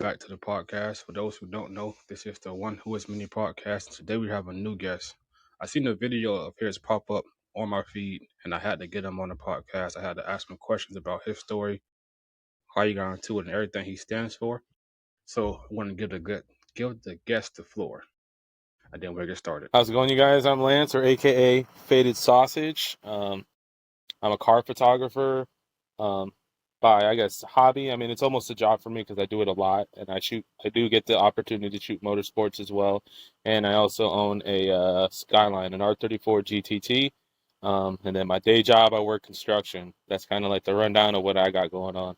back to the podcast. For those who don't know, this is the One Who Is Mini podcast. Today we have a new guest. I seen a video of his pop up on my feed, and I had to get him on the podcast. I had to ask him questions about his story, how he got into it, and everything he stands for. So I want to give the guest the floor, and then we'll get started. How's it going, you guys? I'm Lance, or AKA FadedSausage. I'm a car photographer by, I guess, hobby. I mean, it's almost a job for me because I do it a lot, and I do get the opportunity to shoot motorsports as well. And I also own a Skyline, an R34 GTT. And then my day job, I work construction. That's kind of like the rundown of what I got going on.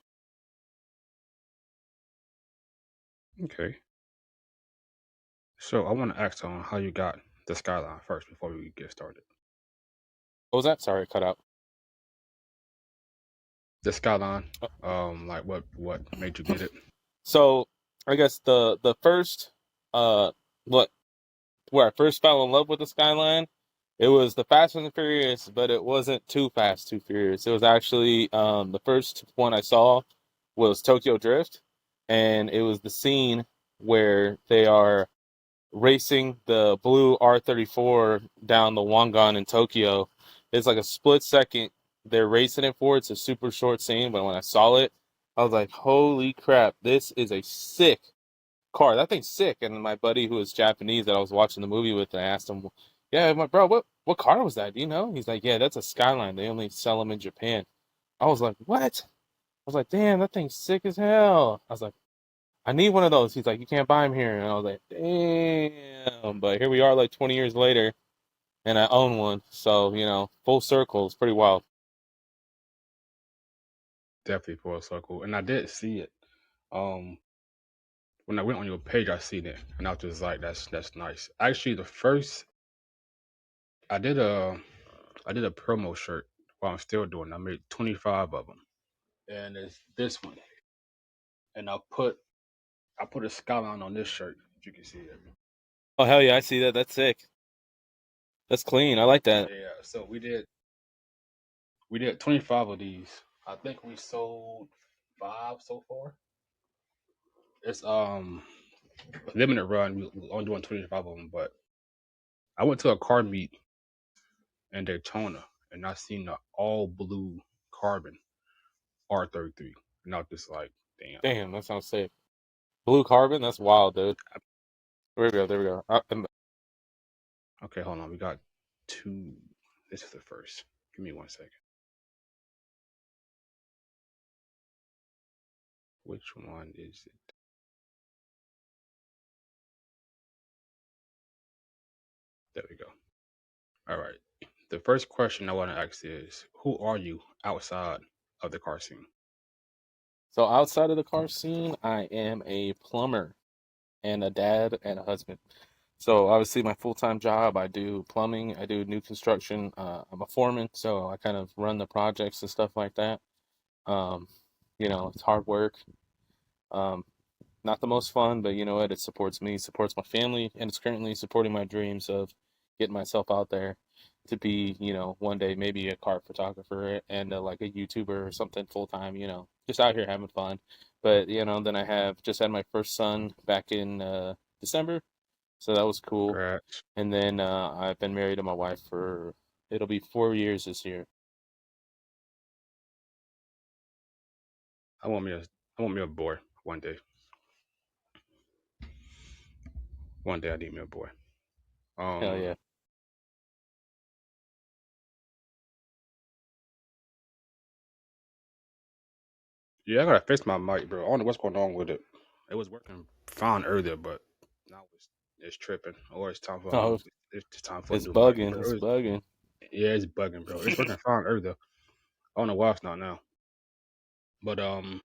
Okay. So I want to ask on how you got the Skyline first before we get started. What was that? Sorry, cut out. The Skyline, like what made you get it? So I guess the first what where I first fell in love with the Skyline, it was the Fast and the Furious, but it wasn't too fast, too furious. It was actually the first one I saw was Tokyo Drift, and it was the scene where they are racing the blue R34 down the Wangan in Tokyo. It's like a split second they're racing it for. It's a super short scene, but when I saw it, I was like, holy crap, this is a sick car. That thing's sick. And my buddy who was Japanese that I was watching the movie with, I asked him, yeah, my bro, what car was that? Do you know? He's like, yeah, that's a Skyline. They only sell them in Japan. I was like, what? I was like, damn, that thing's sick as hell. I was like, I need one of those. He's like, you can't buy them here. And I was like, damn. But here we are like 20 years later, and I own one. So, full circle. It's pretty wild. Definitely for a circle, and I did see it. Um, when I went on your page, I seen it, and I was just like, "That's nice." Actually, the first I did a I did a promo shirt while I'm still doing it. I made 25 of them, and it's this one, and I put a skyline on this shirt. If you can see it. Oh, hell yeah. I see that. That's sick. That's clean. I like that. Yeah. So we did 25 of these. I think we sold 5 so far. It's a limited run. We only doing 25 of them, but I went to a car meet in Daytona, and I seen the all blue carbon R33, and I was just like, damn. Damn, that sounds sick. Blue carbon? That's wild, dude. There we go. There we go. Okay, hold on. We got two. This is the first. Give me 1 second. Which one is it? There we go. All right. The first question I want to ask is, who are you outside of the car scene? So outside of the car scene, I am a plumber and a dad and a husband. So obviously my full-time job, I do plumbing, I do new construction. I'm a foreman, so I kind of run the projects and stuff like that. Um, it's hard work. Um, Not the most fun, but you know what? It supports me, supports my family, and it's currently supporting my dreams of getting myself out there to be, one day maybe a car photographer and like a YouTuber or something full time, just out here having fun. But, then I have just had my first son back in December, so that was cool. Congrats. And then I've been married to my wife for, it'll be 4 years this year. I want me a boy one day. One day I need me a boy. Hell yeah. Yeah, I gotta fix my mic, bro. I don't know what's going on with it. It was working fine earlier, but now it's tripping. Or it's time for Oh, it's time for a it's new mic, bugging. bro. It's bugging. Yeah, it's bugging, bro. It's working fine earlier. I don't know why it's not now. But let me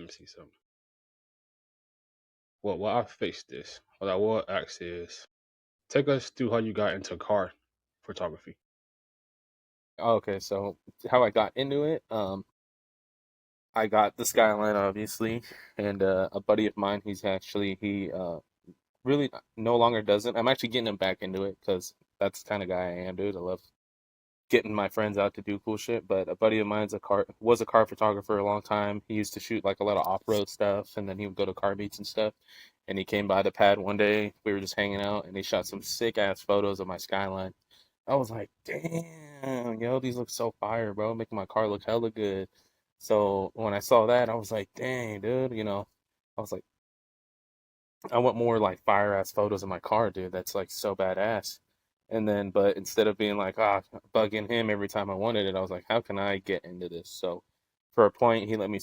see something. Well, while I fix this, what I will ask is, take us through how you got into car photography. Okay, so how I got into it, I got the Skyline obviously, and a buddy of mine, he really no longer does it. I'm actually getting him back into it because that's the kind of guy I am, dude. getting my friends out to do cool shit. But a buddy of mine's was a car photographer a long time. He used to shoot like a lot of off road stuff, and then he would go to car meets and stuff. And he came by the pad one day. We were just hanging out, and he shot some sick ass photos of my skyline. I was like, damn, yo, these look so fire, bro, making my car look hella good. So when I saw that, I was like, dang, dude, I was like, I want more like fire ass photos of my car, dude. That's like so badass. And then, but instead of being like, bugging him every time I wanted it, I was like, how can I get into this? So for a point, he let me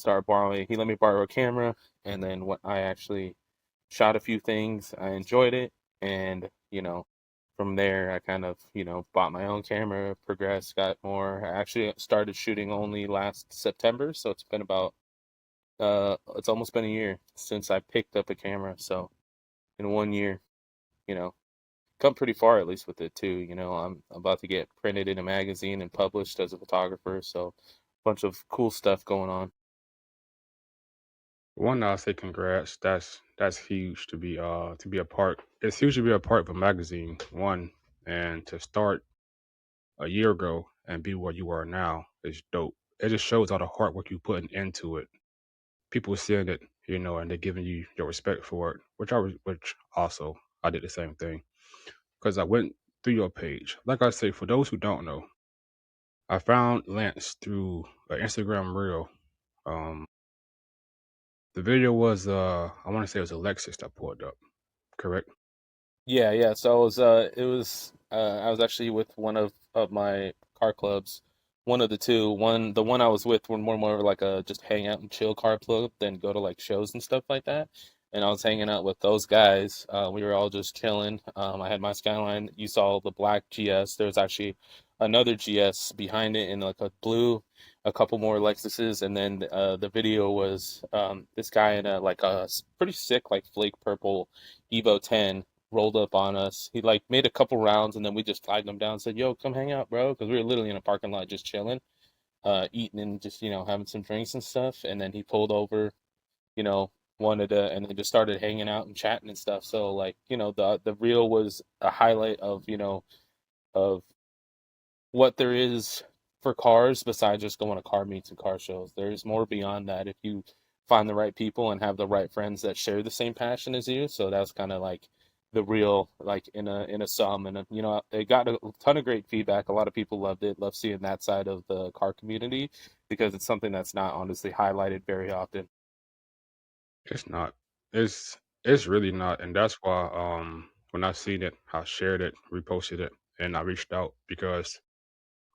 borrow a camera. And then when I actually shot a few things, I enjoyed it. And, from there, I kind of, bought my own camera, progressed, got more. I actually started shooting only last September. So it's almost been a year since I picked up a camera. So in 1 year, you know, come pretty far at least with it too. I'm about to get printed in a magazine and published as a photographer, so a bunch of cool stuff going on. One, I'll say congrats. That's huge to be a part. It's huge to be a part of a magazine. One, and to start a year ago and be where you are now is dope. It just shows all the hard work you putting into it. People seeing it, and they're giving you your respect for it, which also I did the same thing because I went through your page. Like I say, for those who don't know, I found Lance through an Instagram reel. Um, the video was I want to say it was Alexis that pulled up, correct? Yeah, yeah. So I was actually with one of my car clubs, one of the two. The one I was with were more like a just hang out and chill car club than go to like shows and stuff like that. And I was hanging out with those guys. We were all just chilling. I had my Skyline. You saw the black GS. There's actually another GS behind it in like a blue, a couple more Lexuses, and then the video was this guy in a like pretty sick like flake purple Evo 10 rolled up on us. He like made a couple rounds and then we just flagged him down and said, "Yo, come hang out, bro," because we were literally in a parking lot just chilling, eating and just having some drinks and stuff. And then he pulled over, you know, wanted to, and then just started hanging out and chatting and stuff. So like the reel was a highlight of of what there is for cars besides just going to car meets and car shows. There's more beyond that if you find the right people and have the right friends that share the same passion as you. So that's kind of like the real like in a sum. And it got a ton of great feedback. A lot of people loved it. Love seeing that side of the car community because it's something that's not honestly highlighted very often. It's not. It's really not, and that's why when I seen it, I shared it, reposted it, and I reached out because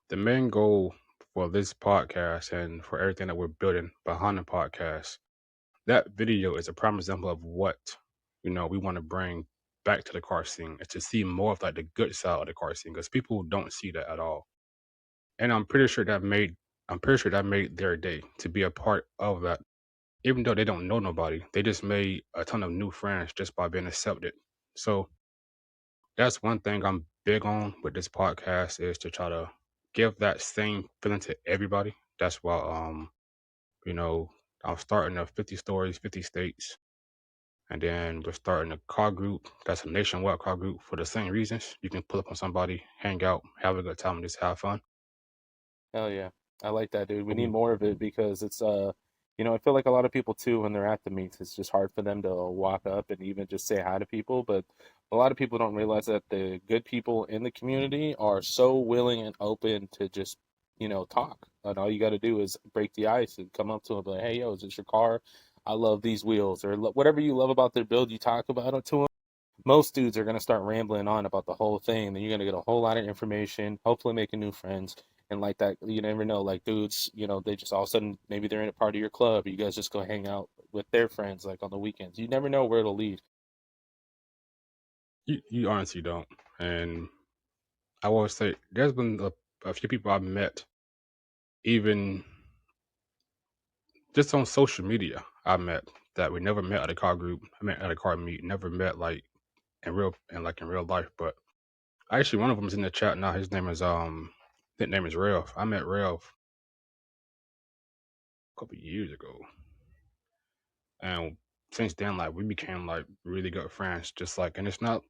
the main goal for this podcast and for everything that we're building behind the podcast, that video is a prime example of what we want to bring back to the car scene and to see more of like the good side of the car scene because people don't see that at all. And I'm pretty sure that made their day to be a part of that. Even though they don't know nobody, they just made a ton of new friends just by being accepted. So that's one thing I'm big on with this podcast is to try to give that same feeling to everybody. That's why you know, I'm starting a 50 stories, 50 states, and then we're starting a car group. That's a nationwide car group for the same reasons. You can pull up on somebody, hang out, have a good time, and just have fun. Hell yeah. I like that, dude. We But need we, more of it because it's I feel like a lot of people too when they're at the meets, it's just hard for them to walk up and even just say hi to people, but a lot of people don't realize that the good people in the community are so willing and open to just, talk. And all you got to do is break the ice and come up to them and be like, "Hey, yo, is this your car? I love these wheels," or whatever you love about their build, you talk about it to them. Most dudes are going to start rambling on about the whole thing. Then you're going to get a whole lot of information, hopefully making new friends. And like that, you never know. Like dudes, they just all of a sudden maybe they're in a part of your club. Or you guys just go hang out with their friends like on the weekends. You never know where it'll lead. you honestly don't. And I will say there's been a few people I've met, even just on social media. I met that we never met at a car group. I met at a car meet. Never met like in real life. But actually, one of them is in the chat now. His name is Ralph. I met Ralph a couple years ago, and since then, like we became like really good friends. Just like, and it's not.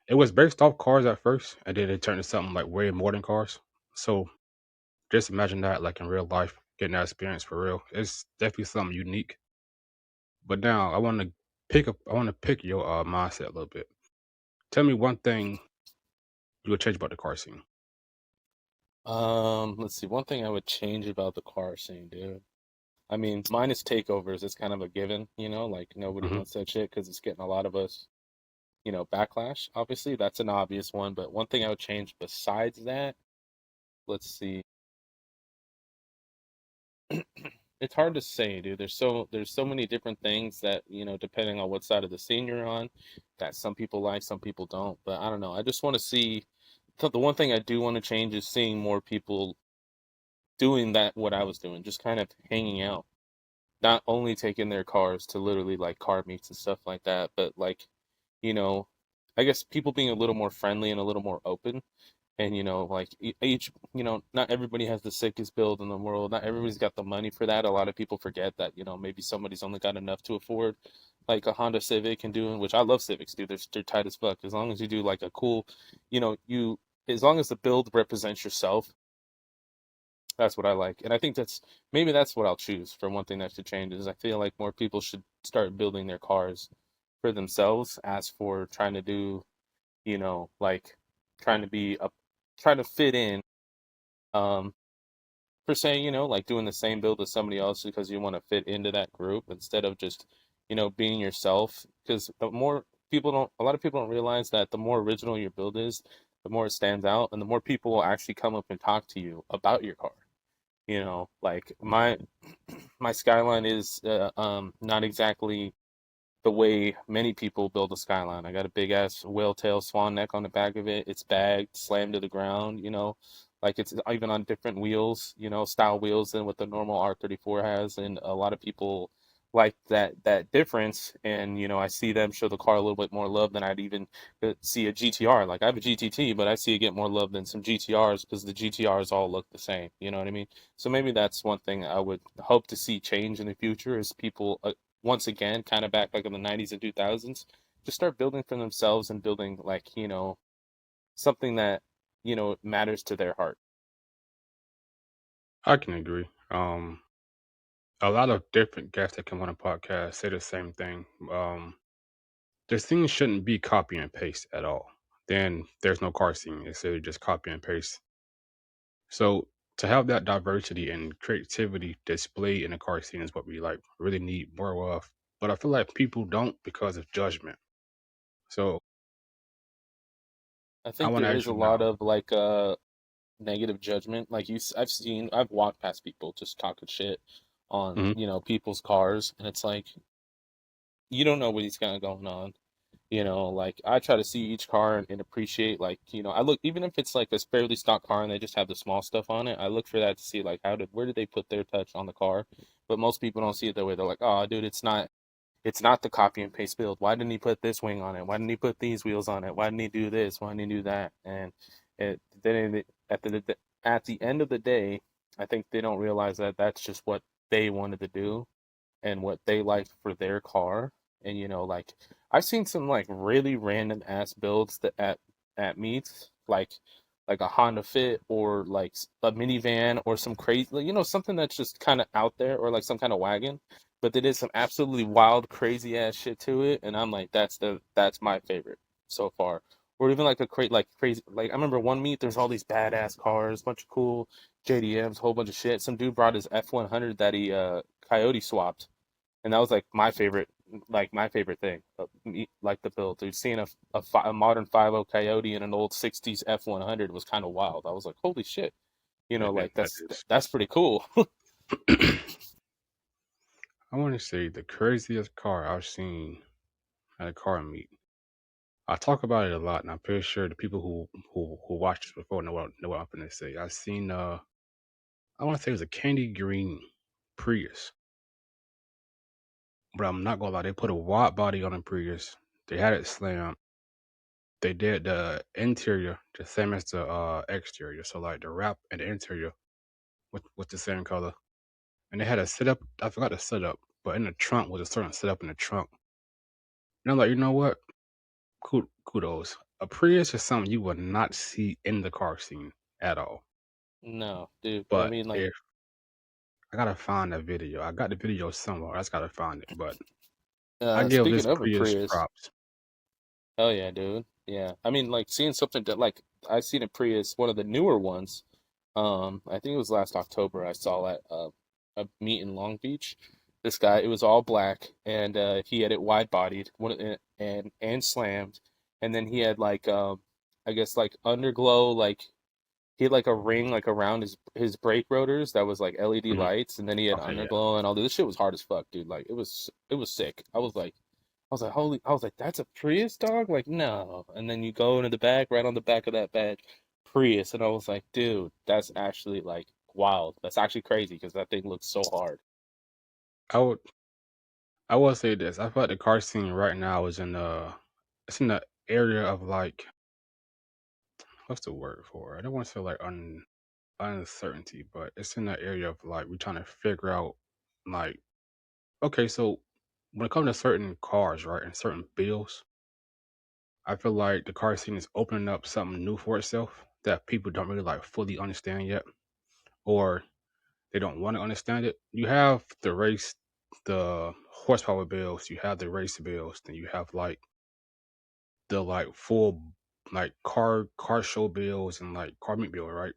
It was based off cars at first, and then it turned to something like way more than cars. So just imagine that like in real life, getting that experience for real. It's definitely something unique. But now I want to pick your mindset a little bit. Tell me one thing you would change about the car scene. Let's see. One thing I would change about the car scene, dude. I mean, minus takeovers, it's kind of a given, like nobody Hmm. wants that shit because it's getting a lot of us, backlash. Obviously, that's an obvious one. But one thing I would change besides that, let's see. It's hard to say, dude. There's so many different things that, depending on what side of the scene you're on, that some people like, some people don't. But I don't know. I just want to see. The one thing I do want to change is seeing more people doing that what I was doing, just kind of hanging out, not only taking their cars to literally like car meets and stuff like that, but like, you know, I guess people being a little more friendly and a little more open. And like each, not everybody has the sickest build in the world. Not everybody's got the money for that. A lot of people forget that, maybe somebody's only got enough to afford like a Honda Civic and doing, which I love Civics, dude. They're tight as fuck. As long as you do like a cool, you as long as the build represents yourself, that's what I like. And I think maybe that's what I'll choose for one thing that should change is I feel like more people should start building their cars for themselves as for trying to do, like trying to be a trying to fit in um per se, like doing the same build as somebody else because you want to fit into that group instead of just, being yourself. Because a lot of people don't realize that the more original your build is, the more it stands out and the more people will actually come up and talk to you about your car. Like my Skyline is not exactly the way many people build a Skyline. I got a big ass whale tail swan neck on the back of it. It's bagged, slammed to the ground, like it's even on different wheels, style wheels than what the normal R34 has. And a lot of people like that difference. And, I see them show the car a little bit more love than I'd even see a GTR. Like I have a GTT, but I see it get more love than some GTRs because the GTRs all look the same. You know what I mean? So maybe that's one thing I would hope to see change in the future is people once again, kind of back like in the 90s and 2000s, just start building for themselves and building like, something that, matters to their heart. I can agree. A lot of different guests that come on a podcast say the same thing. The scene shouldn't be copy and paste at all. Then there's no car scene. It's really just copy and paste. So to have that diversity and creativity displayed in a car scene is what we like really need more of. But I feel like people don't because of judgment. So I I think want to there ask is a you lot now. of like negative judgment. Like I've walked past people just talking shit on, Hmm. people's cars, and it's like you don't know what he's got going on. Like I try to see each car and appreciate like, I look even if it's like a fairly stock car and they just have the small stuff on it, I look for that to see like where did they put their touch on the car. But most people don't see it that way. They're like, oh dude, it's not the copy and paste build. Why didn't he put this wing on it? Why didn't he put these wheels on it? Why didn't he do this? Why didn't he do that? And at the end of the day, I think they don't realize that that's just what they wanted to do and what they liked for their car. And like I've seen some like really random ass builds that at meets like a Honda Fit or like a minivan or some crazy, like, something that's just kind of out there or like some kind of wagon, but they did some absolutely wild, crazy ass shit to it, and I'm like, that's my favorite so far. Or even like like crazy, like I remember one meet, there's all these badass cars, bunch of cool JDMs, whole bunch of shit. Some dude brought his F100 that he Coyote swapped, and that was like my favorite thing, like the build. Dude, seeing a modern 50 Coyote and an old 60s F100 was kind of wild. I was like, holy shit, That, like that that's pretty cool. is. I want to say the craziest car I've seen at a car meet. I talk about it a lot, and I'm pretty sure the people who watched this before know what I'm going to say. I seen I want to say it was a candy green Prius, but I'm not gonna lie. They put a wide body on the Prius. They had it slammed. They did the interior the same as the exterior, so like the wrap and the interior with the same color. And they had a setup. I forgot the setup, but in the trunk was a certain setup in the trunk. And I'm like, you know what? Kudos. A Prius is something you will not see in the car scene at all. No, dude. But I But mean, like, if I gotta find that video, I got the video somewhere. I just gotta find it. But I give speaking this of a Prius Prius, props. hell yeah, dude. Yeah, I mean, like seeing something that like I seen a Prius, one of the newer ones. I think it was last October. I saw at a meet in Long Beach. This guy, it was all black, and he had it wide bodied, and slammed, and then he had like I guess like underglow, like he had like a ring like around his brake rotors that was like LED Mhm. lights, and then he had Okay, yeah. underglow and all this shit was hard as fuck, dude. Like it was sick. I was like, that's a Prius, dog? Like, no. And then you go into the back, right on the back of that badge, Prius, and I was like, dude, that's actually like wild. That's actually crazy because that thing looks so hard. I would I will say this. I feel like the car scene right now is it's in the area of like what's the word for it? I don't want to say like uncertainty, but it's in the area of like we're trying to figure out like okay, so when it comes to certain cars, right, and certain bills, I feel like the car scene is opening up something new for itself that people don't really like fully understand yet, or they don't want to understand it. You have the horsepower bills, you have the race bills, then you have like the like full like car show bills and like car meet bill, right?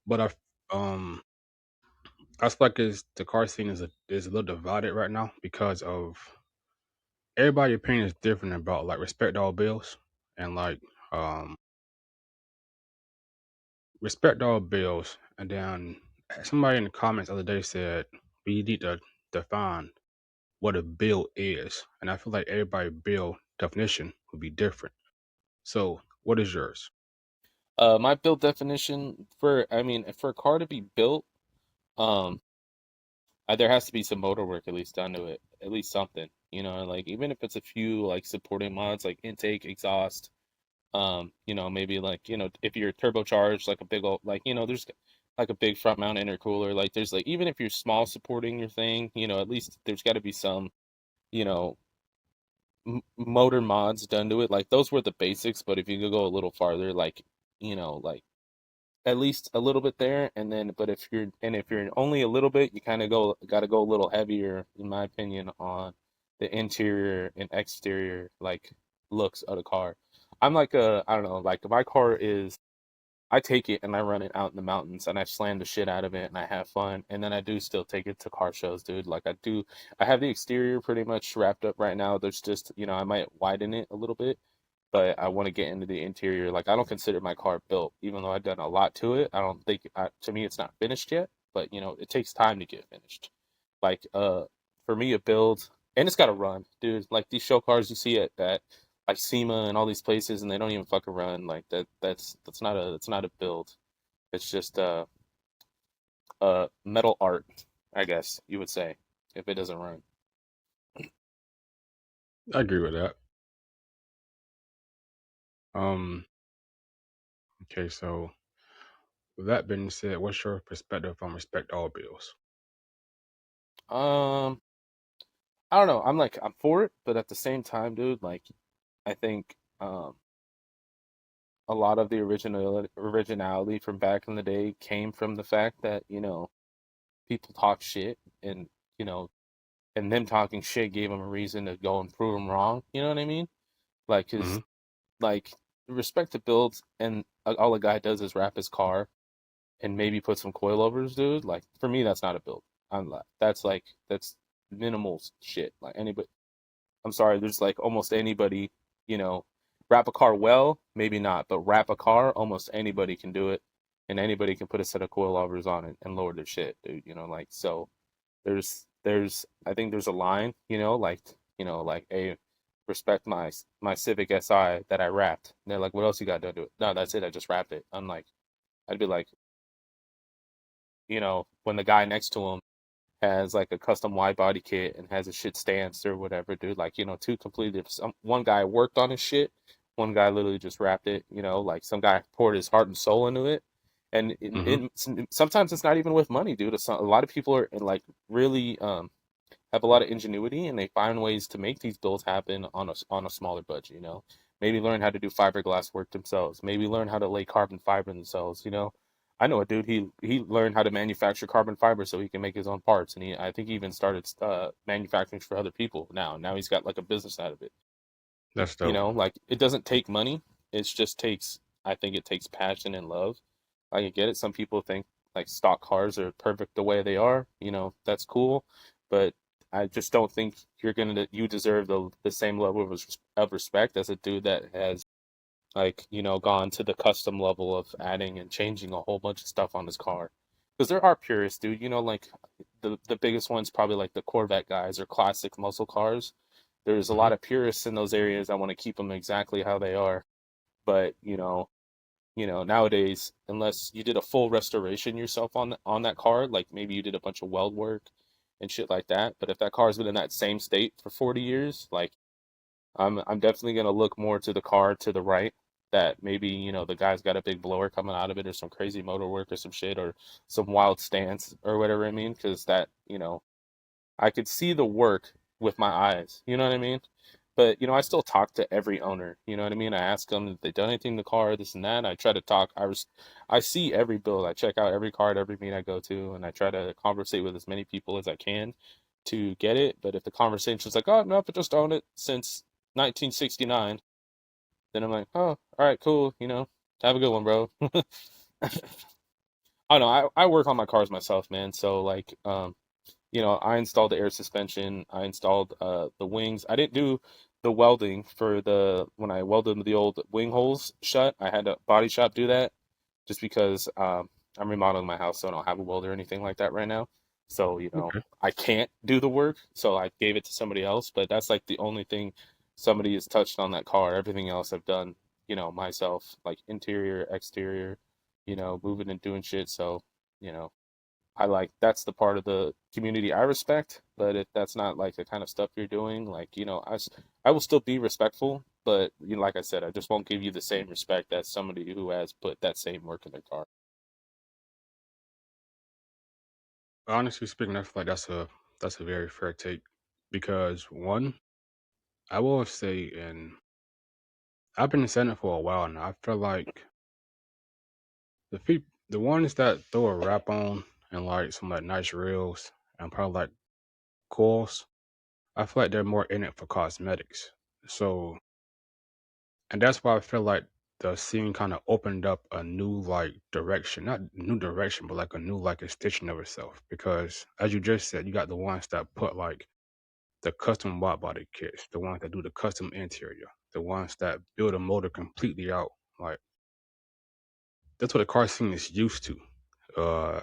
But I feel like the car scene is a little divided right now because of everybody's opinion is different about like respect all bills and like um respect all bills. And then somebody in the comments the other day said we need to define what a bill is, and I feel like everybody bill definition would be different. So what is yours? My build definition for, I mean, for a car to be built, um, there has to be some motor work at least done to it, at least something, like even if it's a few like supporting mods like intake, exhaust, maybe like, if you're turbocharged, like a big old, like, there's like a big front mount intercooler, like there's like, even if you're small supporting your thing, at least there's got to be some, you know, motor mods done to it. Like those were the basics, but if you could go a little farther, like, like at least a little bit there, and then, but if you're only a little bit, you kind of got to go a little heavier, in my opinion, on the interior and exterior like looks of the car. I'm like I don't know, like my car is, I take it and I run it out in the mountains and I slam the shit out of it and I have fun, and then I do still take it to car shows, dude. Like I have the exterior pretty much wrapped up right now. There's just, I might widen it a little bit, but I want to get into the interior. Like I don't consider my car built, even though I've done a lot to it. I don't think, to me, it's not finished yet, but it takes time to get finished. Like for me, a build, and it's got to run, dude. Like these show cars you see at like SEMA and all these places, and they don't even fucking run. Like that's not a build. It's just metal art, I guess you would say, if it doesn't run. I agree with that. Um, okay, so with that being said, what's your perspective on respect all bills? Um, I don't know. I'm for it, but at the same time, dude, like I think a lot of the originality from back in the day came from the fact that people talk shit, and you know and them talking shit gave them a reason to go and prove them wrong. You know what I mean? Like, cause Hmm. like respect to builds, and all a guy does is wrap his car and maybe put some coilovers, dude. Like for me, that's not a build. That's minimal shit. Like anybody, I'm sorry, there's like almost anybody, you know, wrap a car well, maybe not, but wrap a car, almost anybody can do it, and anybody can put a set of coilovers on it and lower their shit, dude. Like so, I think there's a line, like a respect my Civic Si that I wrapped. And they're like, what else you got to do it? No, that's it. I just wrapped it. I'm like, I'd be like, when the guy next to him has like a custom wide body kit and has a shit stance or whatever, dude. Like, two completely one guy worked on his shit, one guy literally just wrapped it, like some guy poured his heart and soul into it. And Hmm. sometimes it's not even with money, dude. A lot of people are like really have a lot of ingenuity, and they find ways to make these builds happen on a smaller budget, Maybe learn how to do fiberglass work themselves, maybe learn how to lay carbon fiber themselves, I know a dude. He learned how to manufacture carbon fiber so he can make his own parts, and I think he even started manufacturing for other people now. Now he's got like a business out of it. That's You dope. know, like it doesn't take money. It's just takes. I think it takes passion and love. I get it. Some people think like stock cars are perfect the way they are. You know, that's cool, but I just don't think you deserve the same level of respect as a dude that has like gone to the custom level of adding and changing a whole bunch of stuff on his car. Because there are purists, dude. You know, like the biggest ones probably like the Corvette guys or classic muscle cars. There's a Hmm. lot of purists in those areas. I want to keep them exactly how they are. But nowadays, unless you did a full restoration yourself on that car, like maybe you did a bunch of weld work and shit like that. But if that car's been in that same state for 40 years, like I'm definitely gonna look more to the car to the right. That maybe the guy's got a big blower coming out of it, or some crazy motor work, or some shit, or some wild stance, or whatever I mean. Because that I could see the work with my eyes. You know what I mean? But I still talk to every owner. You know what I mean? I ask them if they done anything to the car, this and that. I try to talk. I see every build. I check out every car at every meet I go to, and I try to conversate with as many people as I can to get it. But if the conversation's like, "Oh no, I just owned it since 1969," then I'm like, "Oh, all right, cool. Have a good one, bro." I don't know. I work on my cars myself, man. So like, I installed the air suspension. I installed the wings. I didn't do the welding for the when I welded the old wing holes shut. I had a body shop do that just because I'm remodeling my house, so I don't have a welder or anything like that right now. So, Okay. I can't do the work, so I gave it to somebody else. But that's like the only thing somebody has touched on that car. Everything else I've done, myself, like interior, exterior, moving and doing shit. So, you know, I like that's the part of the community I respect. But if that's not like the kind of stuff you're doing, like, I will still be respectful. But like I said, I just won't give you the same respect as somebody who has put that same work in their car. Honestly speaking, I feel like that's a very fair take because one, I will say, and I've been saying it for a while now. I feel like the ones that throw a wrap on and like some like nice reels and probably like coils, I feel like they're more in it for cosmetics. So, and that's why I feel like the scene kind of opened up a new like direction, not new direction, but like a new like extension of itself. Because as you just said, you got the ones that put like the custom wide body kits, the ones that do the custom interior, the ones that build a motor completely out. Like that's what the car scene is used to.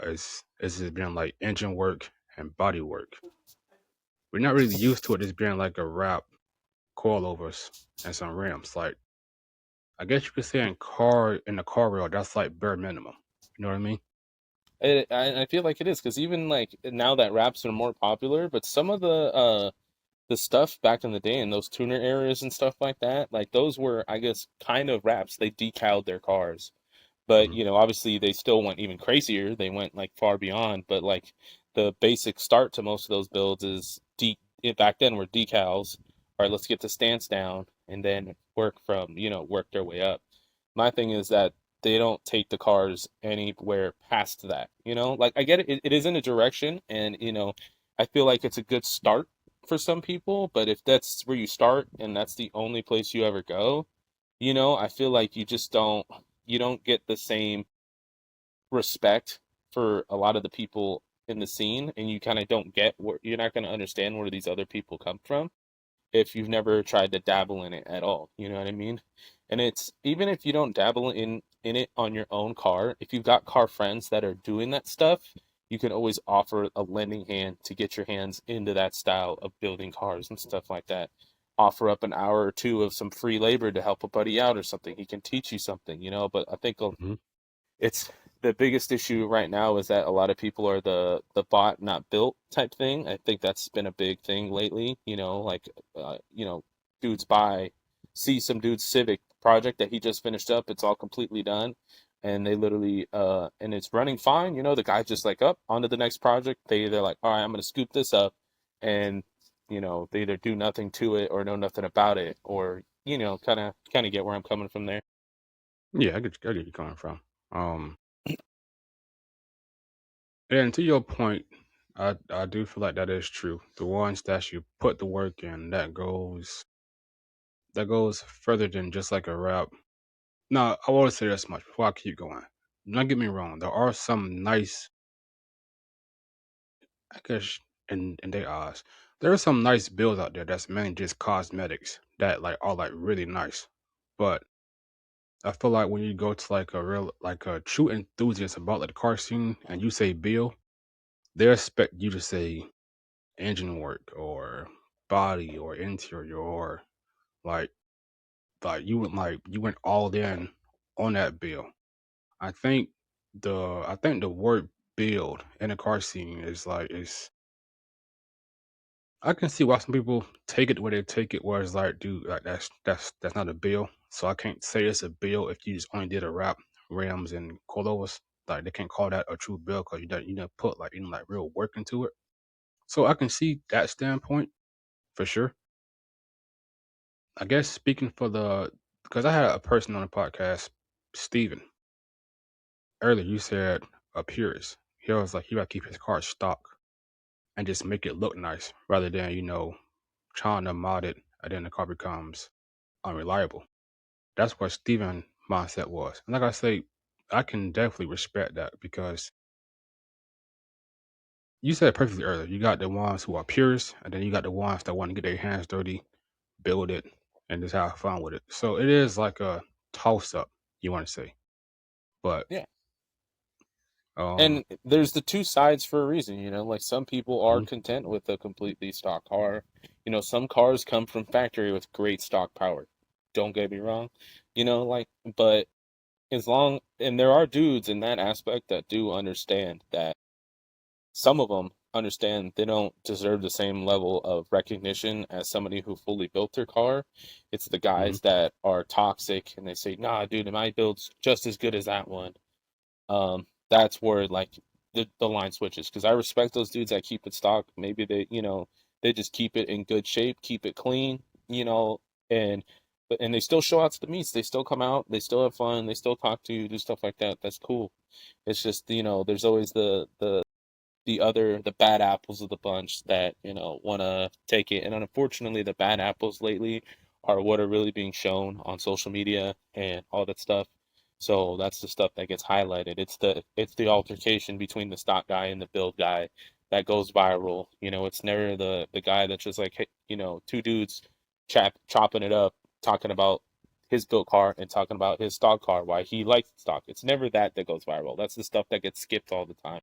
It's just being like engine work and body work. We're not really used to it as being like a wrap, coilovers, and some rims. Like I guess you could say in the car rail, that's like bare minimum. You know what I mean? I feel like it is because even like now that wraps are more popular, but some of the stuff back in the day in those tuner areas and stuff like that, like those were, I guess, kind of wraps. They decaled their cars. But Hmm. obviously they still went even crazier. They went like far beyond. But like the basic start to most of those builds is back then were decals. All right, let's get the stance down and then work their way up. My thing is that they don't take the cars anywhere past that. Like I get it, it is in a direction, and I feel like it's a good start for some people. But if that's where you start and that's the only place you ever go, I feel like you don't get the same respect for a lot of the people in the scene, and you kind of don't get where you're not going to understand where these other people come from if you've never tried to dabble in it at all. You know what I mean? And it's even if you don't dabble in it on your own car, if you've got car friends that are doing that stuff, you can always offer a lending hand to get your hands into that style of building cars and stuff like that. Offer up an hour or two of some free labor to help a buddy out or something. He can teach you something, but I think Hmm. it's the biggest issue right now is that a lot of people are the bought not built type thing. I think that's been a big thing lately. Like dudes see some dude's Civic project that he just finished up. It's all completely done, and they literally and it's running fine. The guy just like up onto the next project. They're like, all right, I'm gonna scoop this up, and they either do nothing to it or know nothing about it, or kind of get where I'm coming from there. Yeah, I get you coming from. And to your point, I do feel like that is true. The ones that you put the work in, that goes further than just like a rap. Now, I want to say this much before I keep going. Don't get me wrong. There are some nice, I guess, in their eyes, there are some nice builds out there that's mainly just cosmetics that like are like really nice. But I feel like when you go to like a real, like a true enthusiast about like the car scene, and you say build, they expect you to say engine work or body or interior or like you went all in on that bill. I think the word build in the car scene is like is I can see why some people take it where they take it, where it's like, dude, like that's not a bill. So I can't say it's a bill if you just only did a wrap, rims and coilovers. Like they can't call that a true bill because you don't put like any like real work into it. So I can see that standpoint for sure. I guess speaking for the because I had a person on the podcast, Steven, earlier. You said a purist. He was like he would keep his car stock and just make it look nice rather than trying to mod it and then the car becomes unreliable. That's what Steven mindset was. And like I say, I can definitely respect that because you said it perfectly earlier. You got the ones who are purists, and then you got the ones that want to get their hands dirty, build it, and just have fun with it. So it is like a toss up, you want to say. But Yeah. um And there's the two sides for a reason, like some people are mhm, content with a completely stock car. Some cars come from factory with great stock power. Don't get me wrong. Like, but and there are dudes in that aspect that do understand that some of them understand they don't deserve the same level of recognition as somebody who fully built their car. It's the mhm. guys that are toxic and they say, nah, dude, my build's just as good as that one. That's where like the line switches because I respect those dudes that keep it stock. Maybe they just keep it in good shape, keep it clean, and and they still show out to the meets. They still come out, they still have fun, they still talk to you, do stuff like that. That's cool. It's just there's always the bad apples of the bunch that want to take it, and unfortunately the bad apples lately are what are really being shown on social media and all that stuff. So that's the stuff that gets highlighted. It's the altercation between the stock guy and the build guy that goes viral. It's never the guy that's just like, hey, two dudes chopping it up, talking about his built car and talking about his stock car, why he likes stock. It's never that goes viral. That's the stuff that gets skipped all the time.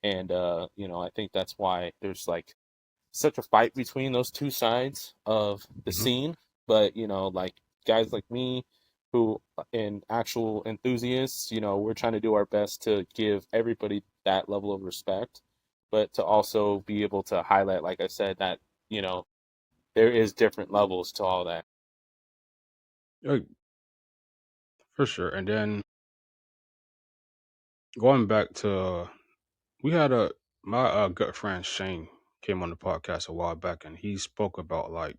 And I think that's why there's like such a fight between those two sides of the Mhm. scene. But like guys like me who and actual enthusiasts, we're trying to do our best to give everybody that level of respect, but to also be able to highlight, like I said, that you know there is different levels to all that. Yeah, for sure. And then going back to we had a my good friend Shane came on the podcast a while back, and he spoke about like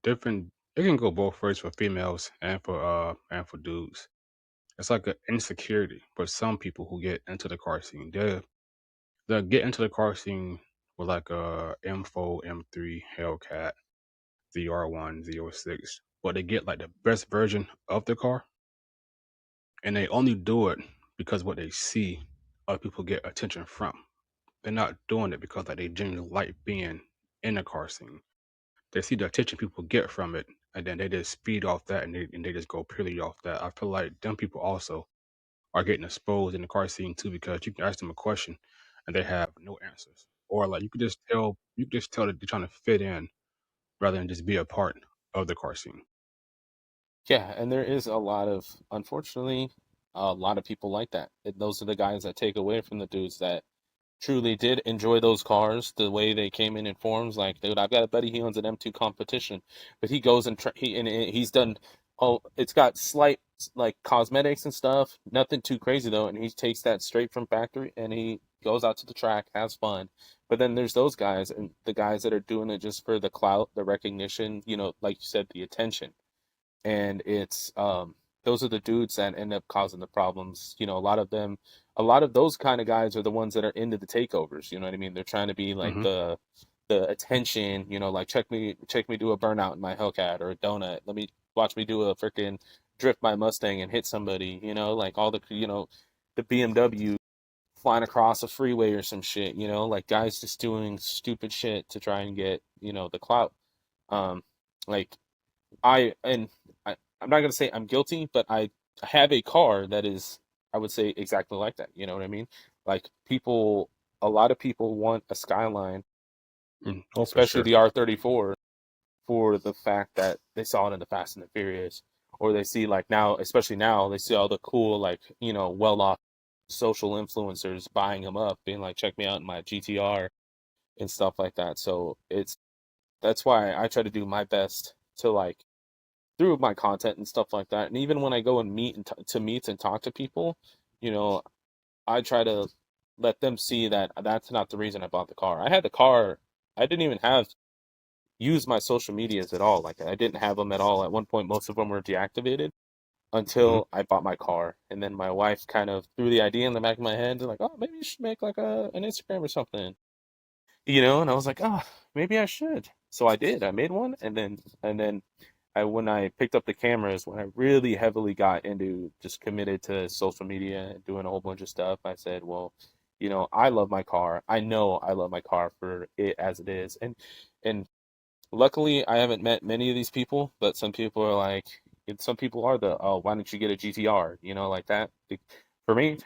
different. It can go both ways for females and for dudes. It's like an insecurity for some people who get into the car scene. They'll get into the car scene with like a M4, M3, Hellcat, ZR1, Z06, but they get like the best version of the car, and they only do it because what they see other people get attention from. They're not doing it because like they genuinely like being in the car scene. They see the attention people get from it, and then they just feed off that, and they just go purely off that. I feel like them people also are getting exposed in the car scene too because you can ask them a question and they have no answers, or like you can just tell that they're trying to fit in rather than just be a part of the car scene. Yeah, and there is unfortunately, a lot of people like that. Those are the guys that take away from the dudes that truly did enjoy those cars the way they came in forms. Like, dude, I've got a buddy, he owns an M2 competition, but he goes and he's done. Oh, it's got slight like cosmetics and stuff, nothing too crazy though, and he takes that straight from factory and he goes out to the track, has fun. But then there's those guys and the guys that are doing it just for the clout, the recognition, like you said, the attention. And it's those are the dudes that end up causing the problems. You know, a lot of them, a lot of those kind of guys are the ones that are into the takeovers. You know what I mean? They're trying to be like Hmm. the attention. You know, like check me do a burnout in my Hellcat or a donut. Let me watch me do a freaking drift my Mustang and hit somebody. You know, like all the the BMW flying across a freeway or some shit. You know, like guys just doing stupid shit to try and get the clout. Um, like and I'm not gonna say I'm guilty, but I have a car that is, I would say, exactly like that. You know what I mean? Like a lot of people want a Skyline, Mm. Oh, for especially sure. the R34, for the fact that they saw it in the Fast and the Furious, or they see like now, especially now, they see all the cool like well-off social influencers buying them up, being like, check me out in my GTR and stuff like that. So that's why I try to do my best to like through my content and stuff like that. And even when I go and meet and talk to people, you know, I try to let them see that that's not the reason I bought the car. I had the car. I didn't even have use my social medias at all. Like I didn't have them at all. At one point, most of them were deactivated Hmm. until I bought my car. And then my wife kind of threw the idea in the back of my head, like, oh, maybe you should make like an Instagram or something, And I was like, oh, maybe I should. So I did. I made one, and then when I picked up the cameras, when I really heavily got into just committed to social media and doing a whole bunch of stuff, I said, well, I love my car. I know I love my car for it as it is. And luckily I haven't met many of these people, but some people are like, some people are oh, why don't you get a GTR? Like that. For me,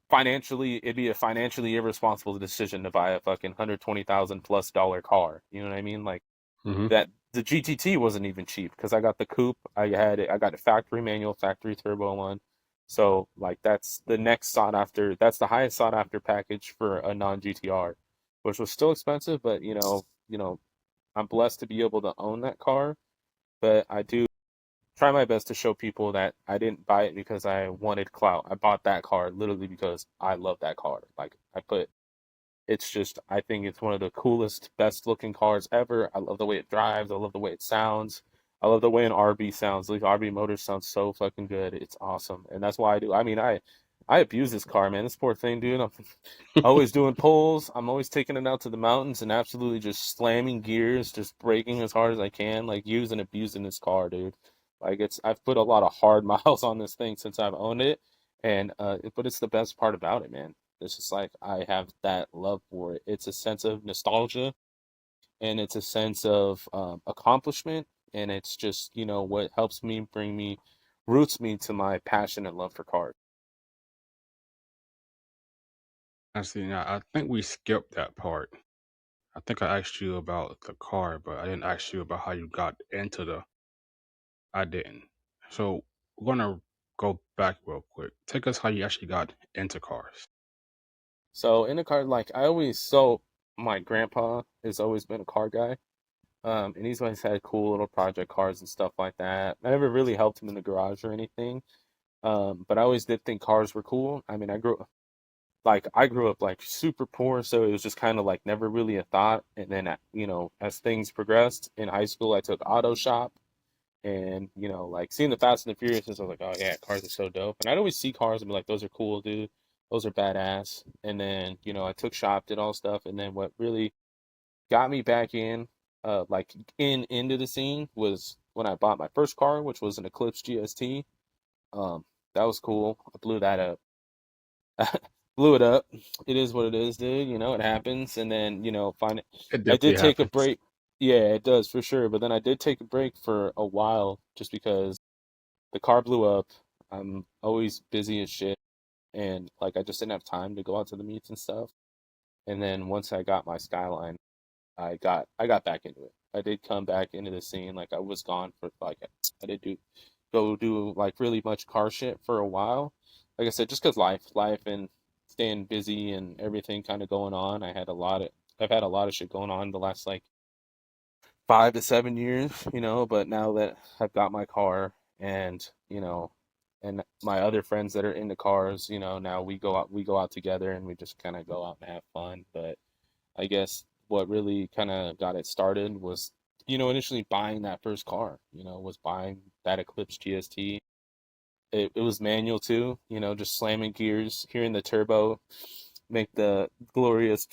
financially, it'd be a financially irresponsible decision to buy a fucking $120,000+ car. You know what I mean? Like, Hmm. that the GTT wasn't even cheap because I got the coupe. I got a factory manual, factory turbo one. So like that's the next sought after. That's the highest sought after package for a non GTR, which was still expensive. But I'm blessed to be able to own that car. But I do try my best to show people that I didn't buy it because I wanted clout. I bought that car literally because I love that car. Like it's just, I think it's one of the coolest, best looking cars ever. I love the way it drives. I love the way it sounds. I love the way an RB sounds. Like RB Motors sounds so fucking good. It's awesome, and that's why I do. I mean, I abuse this car, man. This poor thing, dude. I'm always doing pulls. I'm always taking it out to the mountains and absolutely just slamming gears, just braking as hard as I can, like using abusing this car, dude. Like I've put a lot of hard miles on this thing since I've owned it, and but it's the best part about it, man. It's just like I have that love for it. It's a sense of nostalgia, and it's a sense of accomplishment, and it's just what helps me roots me to my passion and love for cars. I see. Now, I think we skipped that part. I think I asked you about the car, but I didn't ask you about how you got into the. I didn't. So we're gonna go back real quick. Take us how you actually got into cars. So in the car, like my grandpa has always been a car guy. And he's always had cool little project cars and stuff like that. I never really helped him in the garage or anything. But I always did think cars were cool. I mean, I grew up like super poor, so it was just kind of like never really a thought. And then as things progressed in high school, I took auto shop, and like seeing the Fast and the Furious, I was like, oh yeah, cars are so dope. And I'd always see cars and be like, those are cool, dude. Those are badass. And then I took shop, did all stuff, and then what really got me back in, like into the scene was when I bought my first car, which was an Eclipse GST. That was cool. I blew that up. Blew it up. It is what it is, dude. It happens. And then, It I definitely did take a happens. break. Yeah, it does for sure. But then I did take a break for a while just because the car blew up. I'm always busy as shit. And like I just didn't have time to go out to the meets and stuff. And then once I got my Skyline, I got back into it. I did come back into the scene. Like I was gone for like I did go do like really much car shit for a while. Like I said, just because life and staying busy and everything kind of going on. I've had a lot of shit going on the last like 5 to 7 years, but now that I've got my car and and my other friends that are into cars, now we go out together and we just kind of go out and have fun. But I guess what really kind of got it started was, initially buying that first car, was buying that Eclipse GST. it was manual too, you know, just slamming gears, hearing the turbo make the glorious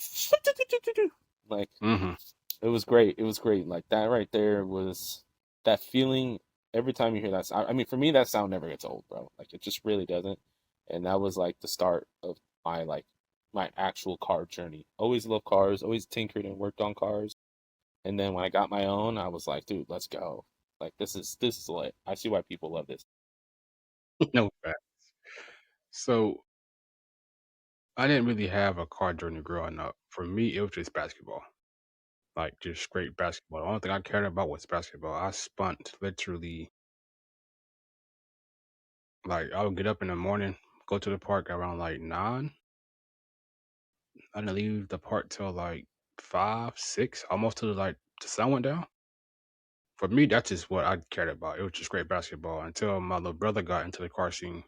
like Mm-hmm. it was great. It was great. Like that right there was that feeling every time you hear that sound. I mean, for me, that sound never gets old, bro. Like it just really doesn't. And that was like the start of my like my actual car journey. Always loved cars, always tinkered and worked on cars. And then when I got my own, I was like, dude, let's go. Like this is lit. I see why people love this. No fact. So I didn't really have a car journey growing up. For me, it was just basketball. Like just straight basketball. The only thing I cared about was basketball. I spent literally like I would get up in the morning, go to the park around like 9. I didn't leave the park till like 5, 6, almost till like the sun went down. For me, that's just what I cared about. It was just great basketball until my little brother got into the car scene.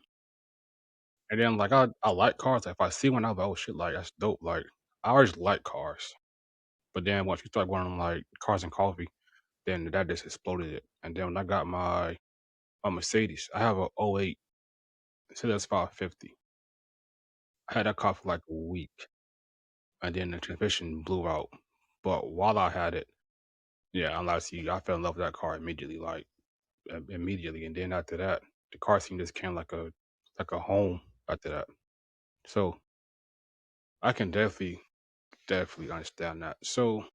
And then like I like cars. Like, if I see one, I'll be like, oh shit, like that's dope. Like I always like cars. But then once you start going on like cars and coffee, then that just exploded it. And then when I got my Mercedes, I have a '08 Mercedes 550. I had that car for like a week, and then the transmission blew out. But while I had it, yeah, unless you, I fell in love with that car immediately, like immediately. And then after that, the car scene just came like a home after that. So I can definitely understand that. So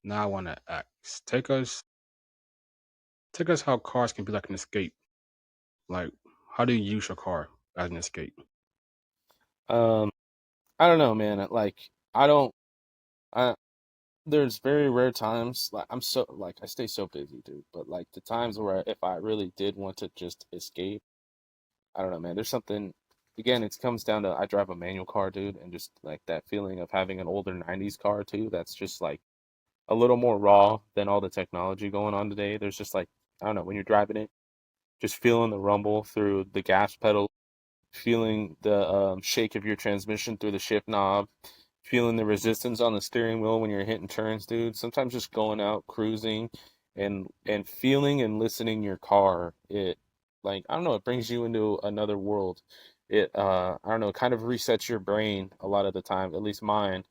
now I want to ask, take us how cars can be like an escape. Like, how do you use your car as an escape? Um, I don't know, man. Like I don't. I there's very rare times like I'm so like I stay so busy, dude. But like the times where if I really did want to just escape, I don't know, man. There's something. Again, it comes down to I drive a manual car, dude, and just like that feeling of having an older '90s car too. That's just like a little more raw than all the technology going on today. There's just like I don't know when you're driving it, just feeling the rumble through the gas pedal, feeling the shake of your transmission through the shift knob, feeling the resistance on the steering wheel when you're hitting turns, dude. Sometimes just going out cruising and feeling and listening your car, it like I don't know, it brings you into another world. It I don't know, it kind of resets your brain a lot of the time, at least mine.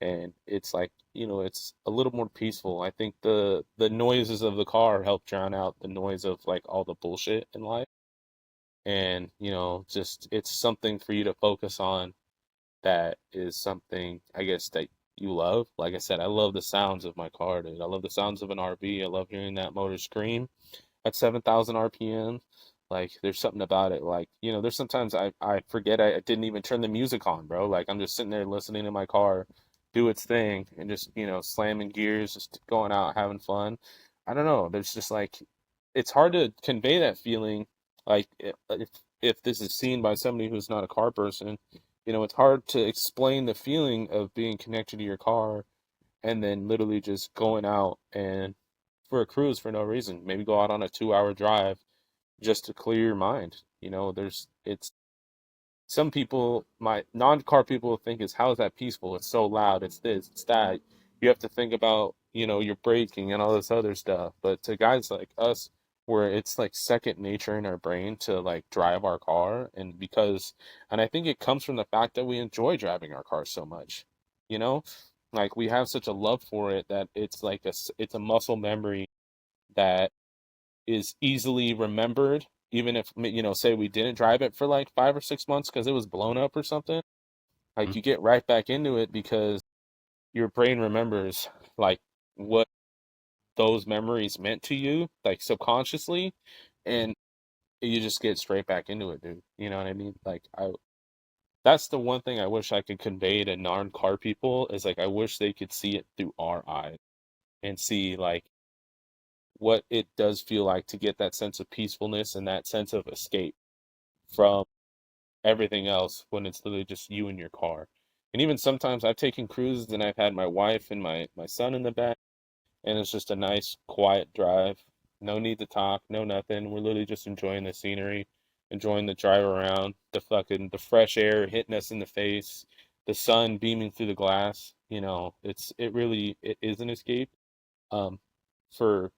And it's like, you know, it's a little more peaceful. I think the noises of the car help drown out the noise of like all the bullshit in life. And, you know, just it's something for you to focus on that is something I guess that you love. Like I said, I love the sounds of my car, dude. I love the sounds of an RV. I love hearing that motor scream at 7,000 RPM. Like there's something about it. Like, you know, there's sometimes I forget I didn't even turn the music on, bro. Like I'm just sitting there listening to my car do its thing and just, you know, slamming gears, just going out having fun. I don't know. There's just like it's hard to convey that feeling like if this is seen by somebody who's not a car person, you know, it's hard to explain the feeling of being connected to your car and then literally just going out and for a cruise for no reason. Maybe go out on a 2 hour drive just to clear your mind. You know, there's it's some people, my non-car people think is how is that peaceful? It's so loud. It's this, it's that. You have to think about, you know, your braking and all this other stuff. But to guys like us, where it's like second nature in our brain to like drive our car, and because, and I think it comes from the fact that we enjoy driving our car so much. You know, like we have such a love for it that it's like it's a muscle memory that is easily remembered, even if, you know, say we didn't drive it for like 5 or 6 months because it was blown up or something. Like Mhm. you get right back into it because your brain remembers like what those memories meant to you, like subconsciously, and you just get straight back into it, dude. You know what I mean? Like I that's the one thing I wish I could convey to non-car people is like I wish they could see it through our eyes and see like what it does feel like to get that sense of peacefulness and that sense of escape from everything else when it's literally just you and your car. And even sometimes I've taken cruises and I've had my wife and my son in the back, and it's just a nice, quiet drive. No need to talk, no nothing. We're literally just enjoying the scenery, enjoying the drive around, the fresh air hitting us in the face, the sun beaming through the glass. You know, it is an escape. Um, for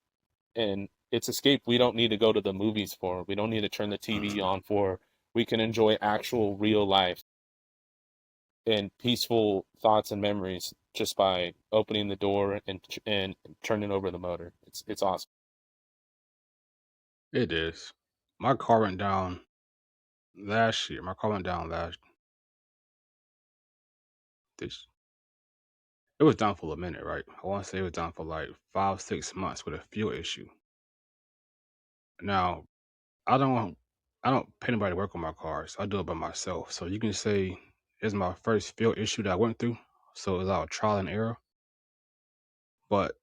and it's escape we don't need to go to the movies for. We don't need to turn the TV on for. We can enjoy actual real life and peaceful thoughts and memories just by opening the door and turning over the motor. It's awesome. It is. My car went down last year. My car went down last this. It was down for a minute, right? I want to say it was down for like 5, 6 months with a fuel issue. Now I don't I don't pay anybody to work on my cars. I do it by myself. So you can say it's my first fuel issue that I went through. So it was all trial and error. But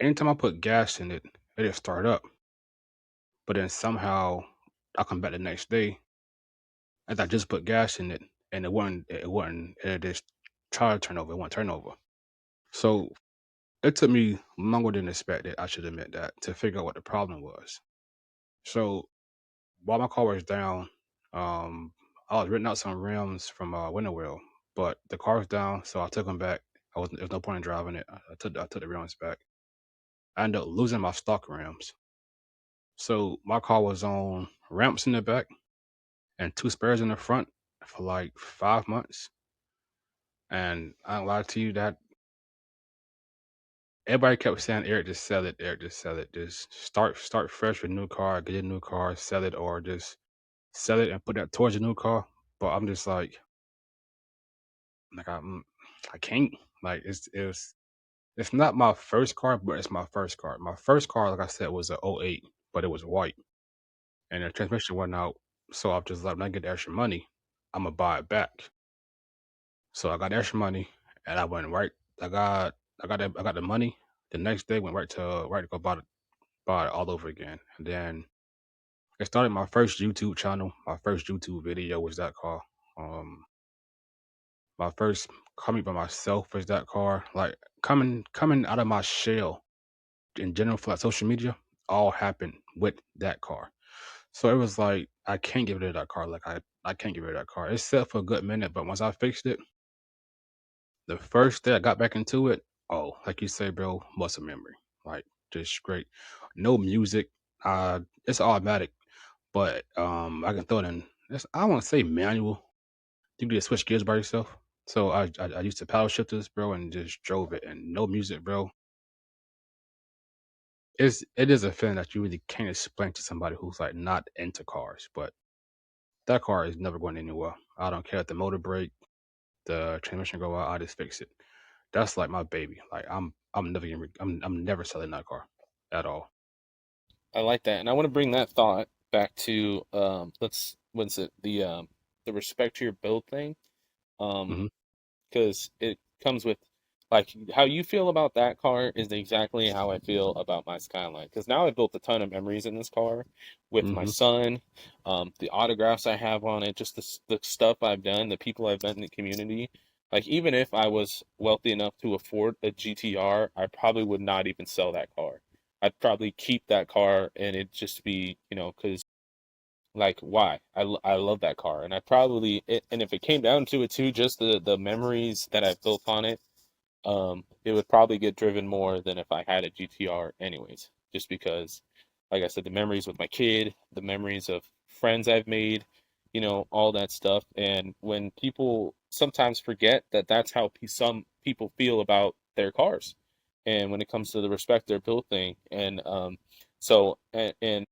anytime I put gas in it, it didn't start up. But then somehow I come back the next day and I just put gas in it and it just tried to turn over, it won't turn over. So it took me longer than expected, I should admit that, to figure out what the problem was. So while my car was down, I was renting out some rims from winter wheel, but the car was down, so I took them back. There was no point in driving it. I took the rims back. I ended up losing my stock rims. So my car was on ramps in the back and two spares in the front for like 5 months. And I don't lie to you, that everybody kept saying, Eric, just sell it. Eric, just sell it. Just start fresh with a new car, get a new car, sell it, or just sell it and put that towards a new car. But I'm just like I can't. Like it's not my first car, but it's my first car. My first car, like I said, was a '08, but it was white, and the transmission went out. So I'm just like, when I get the extra money, I'm gonna buy it back. So I got extra money, and I went right. I got I got the money. The next day, went right to go buy it all over again. And then I started my first YouTube channel. My first YouTube video was that car. Um, my first coming by myself was that car. Like coming out of my shell in general for like social media, all happened with that car. So it was like I can't get rid of that car. Like I can't get rid of that car. It sat for a good minute, but once I fixed it, the first day I got back into it, oh, like you say, bro, muscle memory. Like just great. No music. It's automatic, but I can throw it in. I want to say manual. You can just switch gears by yourself. So I used to paddle shifters, bro, and just drove it, and no music, bro. It is a feeling that you really can't explain to somebody who's like not into cars. But that car is never going anywhere. I don't care if the motor break, the transmission go out. I just fix it. That's like my baby. Like I'm never I'm never selling that car at all. I like that, and I want to bring that thought back to let's what's it the respect to your build thing. Um, Hmm. because it comes with like how you feel about that car is exactly how I feel about my Skyline. Because now I built a ton of memories in this car with my Hmm. son, the autographs I have on it, just the stuff I've done, the people I've met in the community. Like even if I was wealthy enough to afford a GTR, I probably would not even sell that car. I'd probably keep that car and it just be, because like why I love that car and I probably and if it came down to it too, just the memories that I've built on it, it would probably get driven more than if I had a GTR anyways, just because like I said, the memories with my kid, the memories of friends I've made, all that stuff. And when people sometimes forget that that's how some people feel about their cars, and when it comes to the respect they're built thing. And so and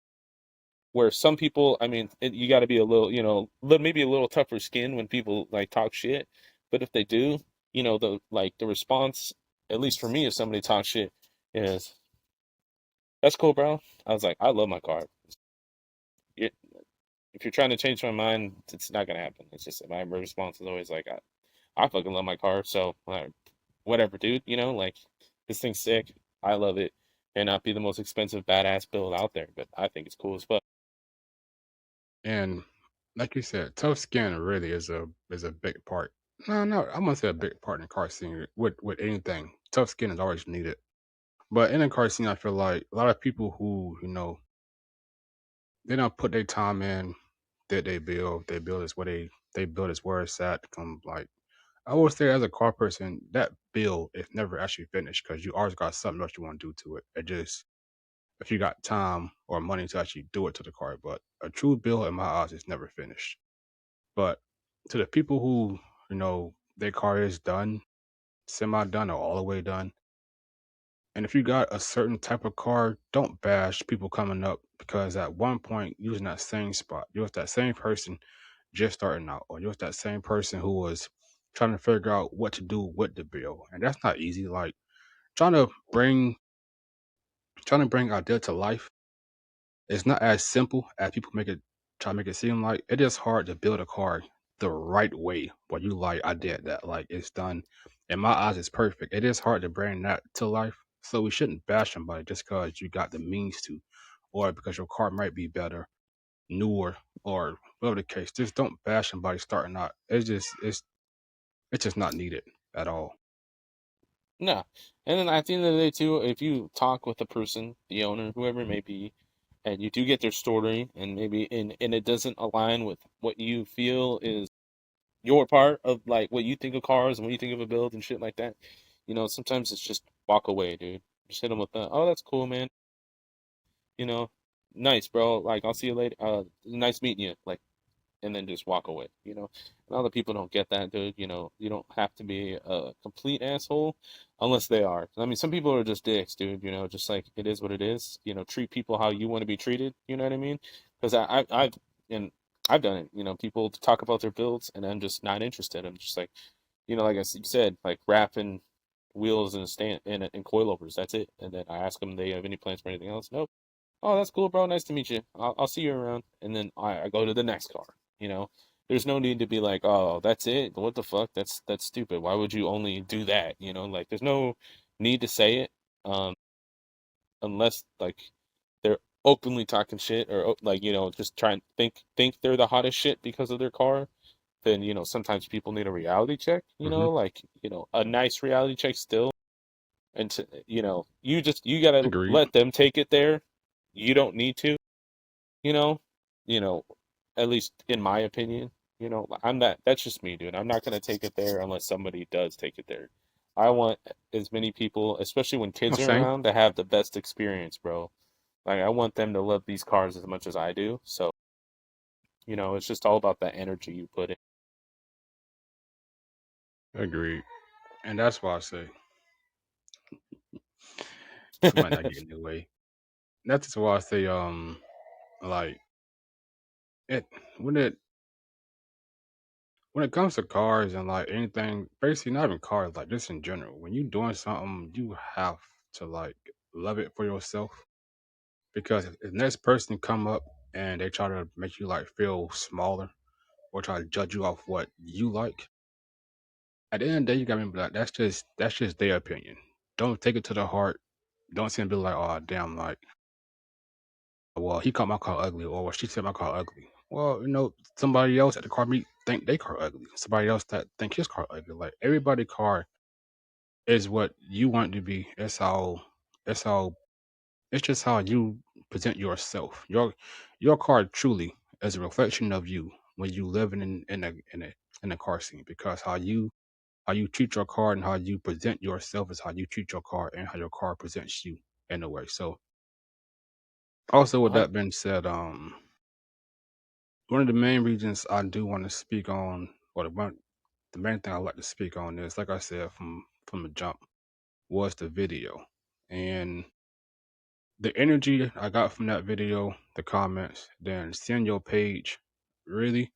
where some people, I mean, you got to be a little, maybe a little tougher skin when people like talk shit. But if they do, the response, at least for me, if somebody talks shit, is that's cool, bro. I was like, I love my car. It, if you're trying to change my mind, it's not gonna happen. It's just my response is always like, I fucking love my car, so like, whatever, dude. Like this thing's sick. I love it. May not be the most expensive badass build out there, but I think it's cool as fuck. And like you said, tough skin really is a big part. No, I'm gonna say a big part in car scene with anything. Tough skin is always needed. But in a car scene, I feel like a lot of people who they don't put their time in that they build is where they build is where it's at. Come like I would say as a car person, that build is never actually finished because you always got something else you want to do to it. if you got time or money to actually do it to the car. But a true build, in my eyes, is never finished. But to the people who, their car is done, semi done, or all the way done, and if you got a certain type of car, don't bash people coming up because at one point you was in that same spot. You was that same person just starting out, or you was that same person who was trying to figure out what to do with the bill. And that's not easy. Like trying to bring trying to bring idea to life, it's not as simple as people try to make it seem like. It is hard to build a car the right way. But you like, I did that. Like it's done. In my eyes, it's perfect. It is hard to bring that to life. So we shouldn't bash somebody just because you got the means to, or because your car might be better, newer, or whatever the case. Just don't bash somebody starting out. It's just not needed at all. No. And then at the end of the day, too, if you talk with the person, the owner, whoever it may be, and you do get their story, and maybe and it doesn't align with what you feel is your part of like what you think of cars and what you think of a build and shit like that, sometimes it's just walk away, dude. Just hit them with the, oh, that's cool, man. You know, nice, bro. Like, I'll see you later. Nice meeting you. Like, and then just walk away. And other people don't get that, dude. You don't have to be a complete asshole unless they are. I mean, some people are just dicks, dude. Just like it is what it is. Treat people how you want to be treated. You know what I mean? Because and I've done it. People talk about their builds, and I'm just not interested. I'm just like, like I said, like wrapping wheels and stand and coilovers. That's it. And then I ask them, they have any plans for anything else? Nope. Oh, that's cool, bro. Nice to meet you. I'll see you around. And then I go to the next car. You know, there's no need to be like, oh, that's it. What the fuck? That's stupid. Why would you only do that? Like there's no need to say it, um, unless like they're openly talking shit or like just try and think they're the hottest shit because of their car. Then sometimes people need a reality check. Hmm. Like a nice reality check still. And you gotta Agreed. let them take it there. You don't need to. you know, you know, at least in my opinion, that's just me, dude. I'm not gonna take it there unless somebody does take it there. I want as many people, especially when No, kids are same. around, to have the best experience, bro. Like I want them to love these cars as much as I do. So, it's just all about that energy you put Agreed. And that's why I say in. we might not get in the way. That's just why I say, like it when it when it comes to cars and like anything, basically not even cars, like just in general. When you doing something, you have to like love it for yourself. Because if the next person come up and they try to make you like feel smaller or try to judge you off what you like, at the end of the day, you gotta remember that that's just their opinion. Don't take it to the heart. Don't sit and be like, oh damn, like, well, he called my car ugly, or well, she said my car ugly. Well, somebody else at the car meet think they car ugly. Somebody else that think his car ugly. Like everybody car is what you want it to be. It's all it's just how you present yourself. Your car truly is a reflection of you when you living in a car scene, because how you treat your car and how you present yourself is how you treat your car and how your car presents you in a way. So also with I, that being said, one of the main reasons I do want to speak on, or the main thing I like to speak on is, like I said from the jump, was the video and the energy I got from that video, the comments, then seeing your page, really.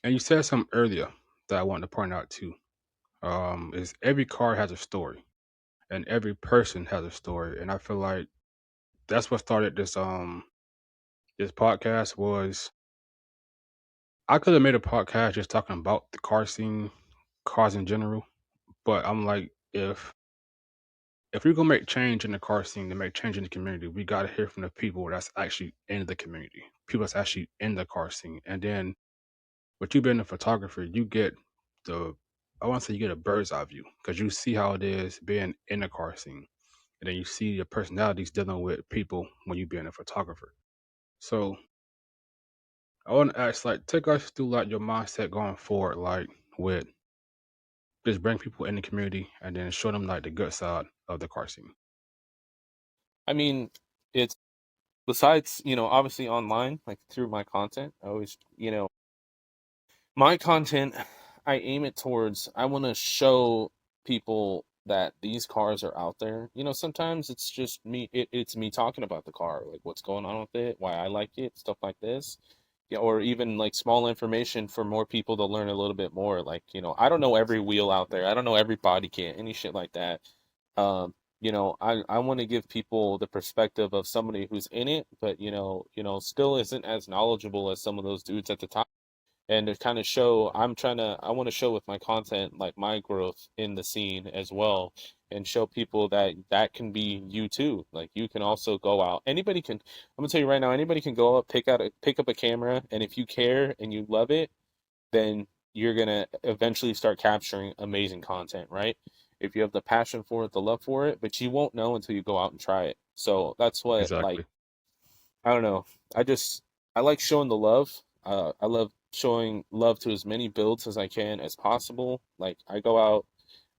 And you said something earlier that I wanted to point out too. Is every car has a story, and every person has a story, and I feel like that's what started this podcast. Was I could have made a podcast just talking about the car scene, cars in general, but I'm like, if we're gonna make change in the car scene, to make change in the community, we gotta hear from the people that's actually in the community, people that's actually in the car scene. And then with you being a photographer, you get the I want to say you get a bird's eye view because you see how it is being in the car scene, and then you see your personalities dealing with people when you being a photographer. So I want to ask, like, take us through like your mindset going forward, like with just bring people in the community and then show them like the good side of the car scene. I mean, it's besides, obviously online, like through my content, I always, my content, I aim it towards, I want to show people that these cars are out there. Sometimes it's just me, it's me talking about the car, like what's going on with it, why I like it, stuff like this. Yeah, or even like small information for more people to learn a little bit more. Like, I don't know every wheel out there. I don't know every body kit, any shit like that. I want to give people the perspective of somebody who's in it, but still isn't as knowledgeable as some of those dudes at the top. And to kind of show, I want to show with my content like my growth in the scene as well, and show people that that can be you too. Like you can also go out. Anybody can. I'm gonna tell you right now. Anybody can go up, pick up a camera, and if you care and you love it, then you're gonna eventually start capturing amazing content, right? If you have the passion for it, the love for it, but you won't know until you go out and try it. So that's what, like, Exactly. I don't know. I like showing the love. I love showing love to as many builds as I can as possible. Like I go out,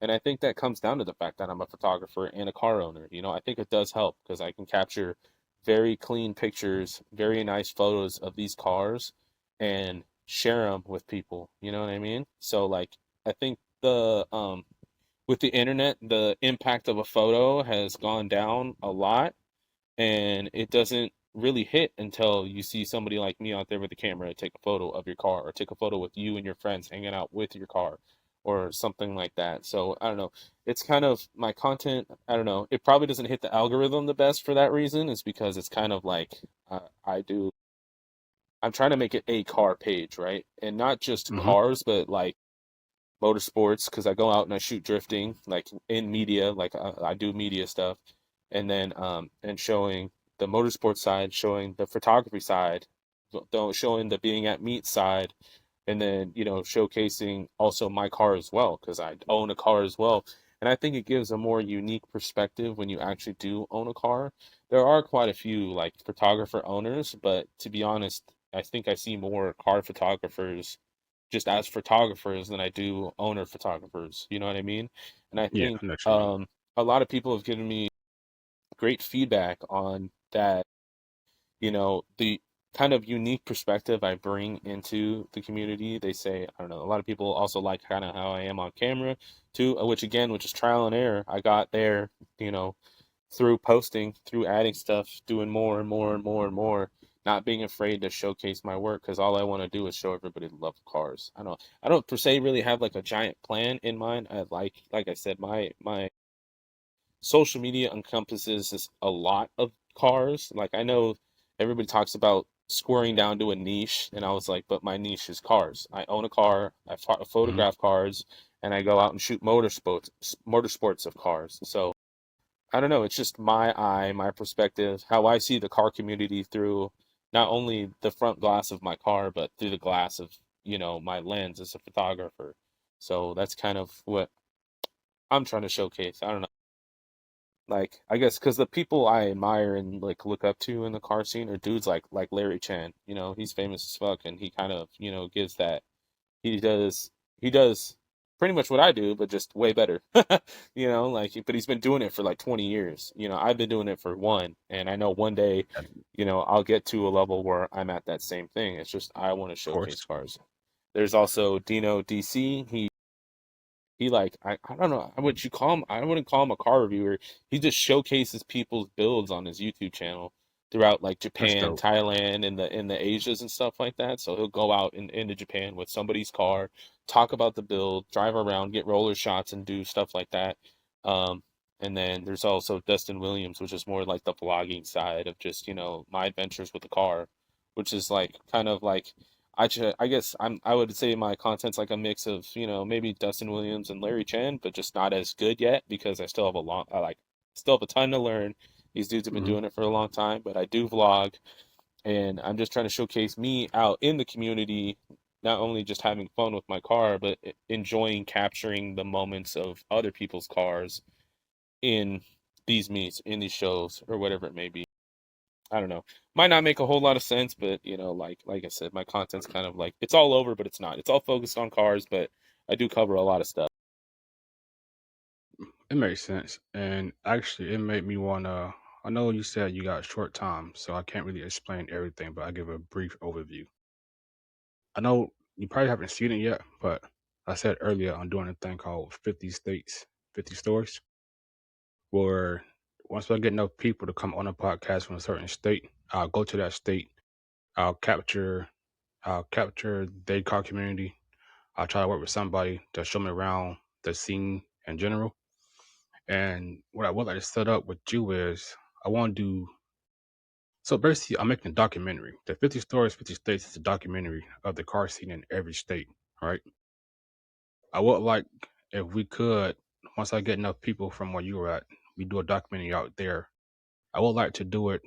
and I think that comes down to the fact that I'm a photographer and a car owner. I think it does help because I can capture very clean pictures, very nice photos of these cars, and share them with people. You know what I mean? So like, I think the with the internet, the impact of a photo has gone down a lot, and it doesn't really hit until you see somebody like me out there with a camera take a photo of your car, or take a photo with you and your friends hanging out with your car, or something like that. So I don't know, it's kind of my content, I don't know, it probably doesn't hit the algorithm the best for that reason. Is because it's kind of like, I do I'm trying to make it a car page, right? And not just Hmm. cars, but like motorsports, because I go out and I shoot drifting, like in media, like I do media stuff, and then and showing the motorsports side, showing the photography side, showing the being at meet side, and then showcasing also my car as well, because I own a car as well. And I think it gives a more unique perspective when you actually do own a car. There are quite a few like photographer owners, but to be honest, I think I see more car photographers just as photographers than I do owner photographers. You know what I mean? And I Yeah, think I know what you mean. a lot of people have given me great feedback on that, the kind of unique perspective I bring into the community. They say, I don't know, a lot of people also like kind of how I am on camera too, which is trial and error. I got there, you know, through posting, through adding stuff, doing more and more and more and more, not being afraid to showcase my work, because all I want to do is show everybody the love of cars. I don't per se really have like a giant plan in mind. Like I said, my social media encompasses a lot of cars. Like I know everybody talks about squaring down to a niche, and I was like, but my niche is cars. I own a car, Hmm. photograph cars, and I go out and shoot motorsports of cars. So I don't know. It's just my eye, my perspective, how I see the car community through not only the front glass of my car, but through the glass of, my lens as a photographer. So that's kind of what I'm trying to showcase. I don't know. Like, I guess because the people I admire and like look up to in the car scene are dudes like Larry Chan. He's famous as fuck, and he kind of, gives that. He does he does pretty much what I do, but just way better. Like, but he's been doing it for like 20 years. I've been doing it for one, and I know one day, Of I'll get to a level where I'm at that same thing. It's just I want to showcase course. cars. There's also Dino DC. He like, I don't know what you call him. I wouldn't call him a car reviewer. He just showcases people's builds on his YouTube channel throughout like That's Japan, dope. Thailand, and the Asias and stuff like that. So he'll go out into Japan with somebody's car, talk about the build, drive around, get roller shots, and do stuff like that. Um, and then there's also Dustin Williams, which is more like the vlogging side of just, my adventures with the car, which is like kind of like, I guess I would say my content's like a mix of, maybe Dustin Williams and Larry Chen, but just not as good yet, because I like still have a ton to learn. These dudes have been Hmm. doing it for a long time, but I do vlog, and I'm just trying to showcase me out in the community, not only just having fun with my car, but enjoying capturing the moments of other people's cars in these meets, in these shows, or whatever it may be. I don't know. Might not make a whole lot of sense, but like I said, my content's kind of like it's all over, but it's not. It's all focused on cars, but I do cover a lot of stuff. It makes sense, and actually, it made me wanna I know you said you got short time, so I can't really explain everything, but I'll give a brief overview. I know you probably haven't seen it yet, but I said earlier I'm doing a thing called 50 states, 50 stores, where once I get enough people to come on a podcast from a certain state, I'll go to that state. I'll capture, I'll capture their car community. I'll try to work with somebody to show me around the scene in general. And what I would like to set up with you is I want to do so basically I'm making a documentary. The 50 Stories, 50 States is a documentary of the car scene in every state. Right. I would like if we could, once I get enough people from where you were at, we do a documentary out there. I would like to do it.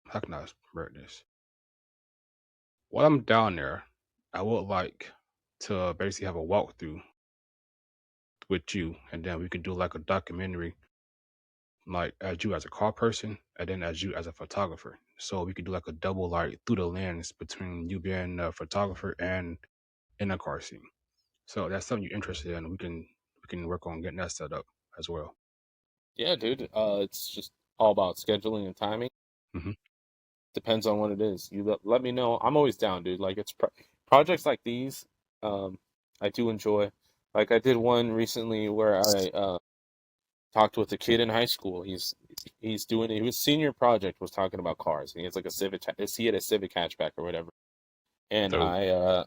How can I word this? While I'm down there, I would like to basically have a walkthrough with you, and then we could do like a documentary, like as you as a car person, and then as you as a photographer. So we could do like a double, like through the lens between you being a photographer and in a car scene. So that's something you're interested in. We can work on getting that set up as well. Yeah, dude. It's just all about scheduling and timing. Hmm. Depends on what it is. You let me know. I'm always down, dude. Like projects like these, um, I do enjoy. Like I did one recently where I talked with a kid in high school. He's doing his senior project was talking about cars. He has like a he had a Civic hatchback or whatever. And So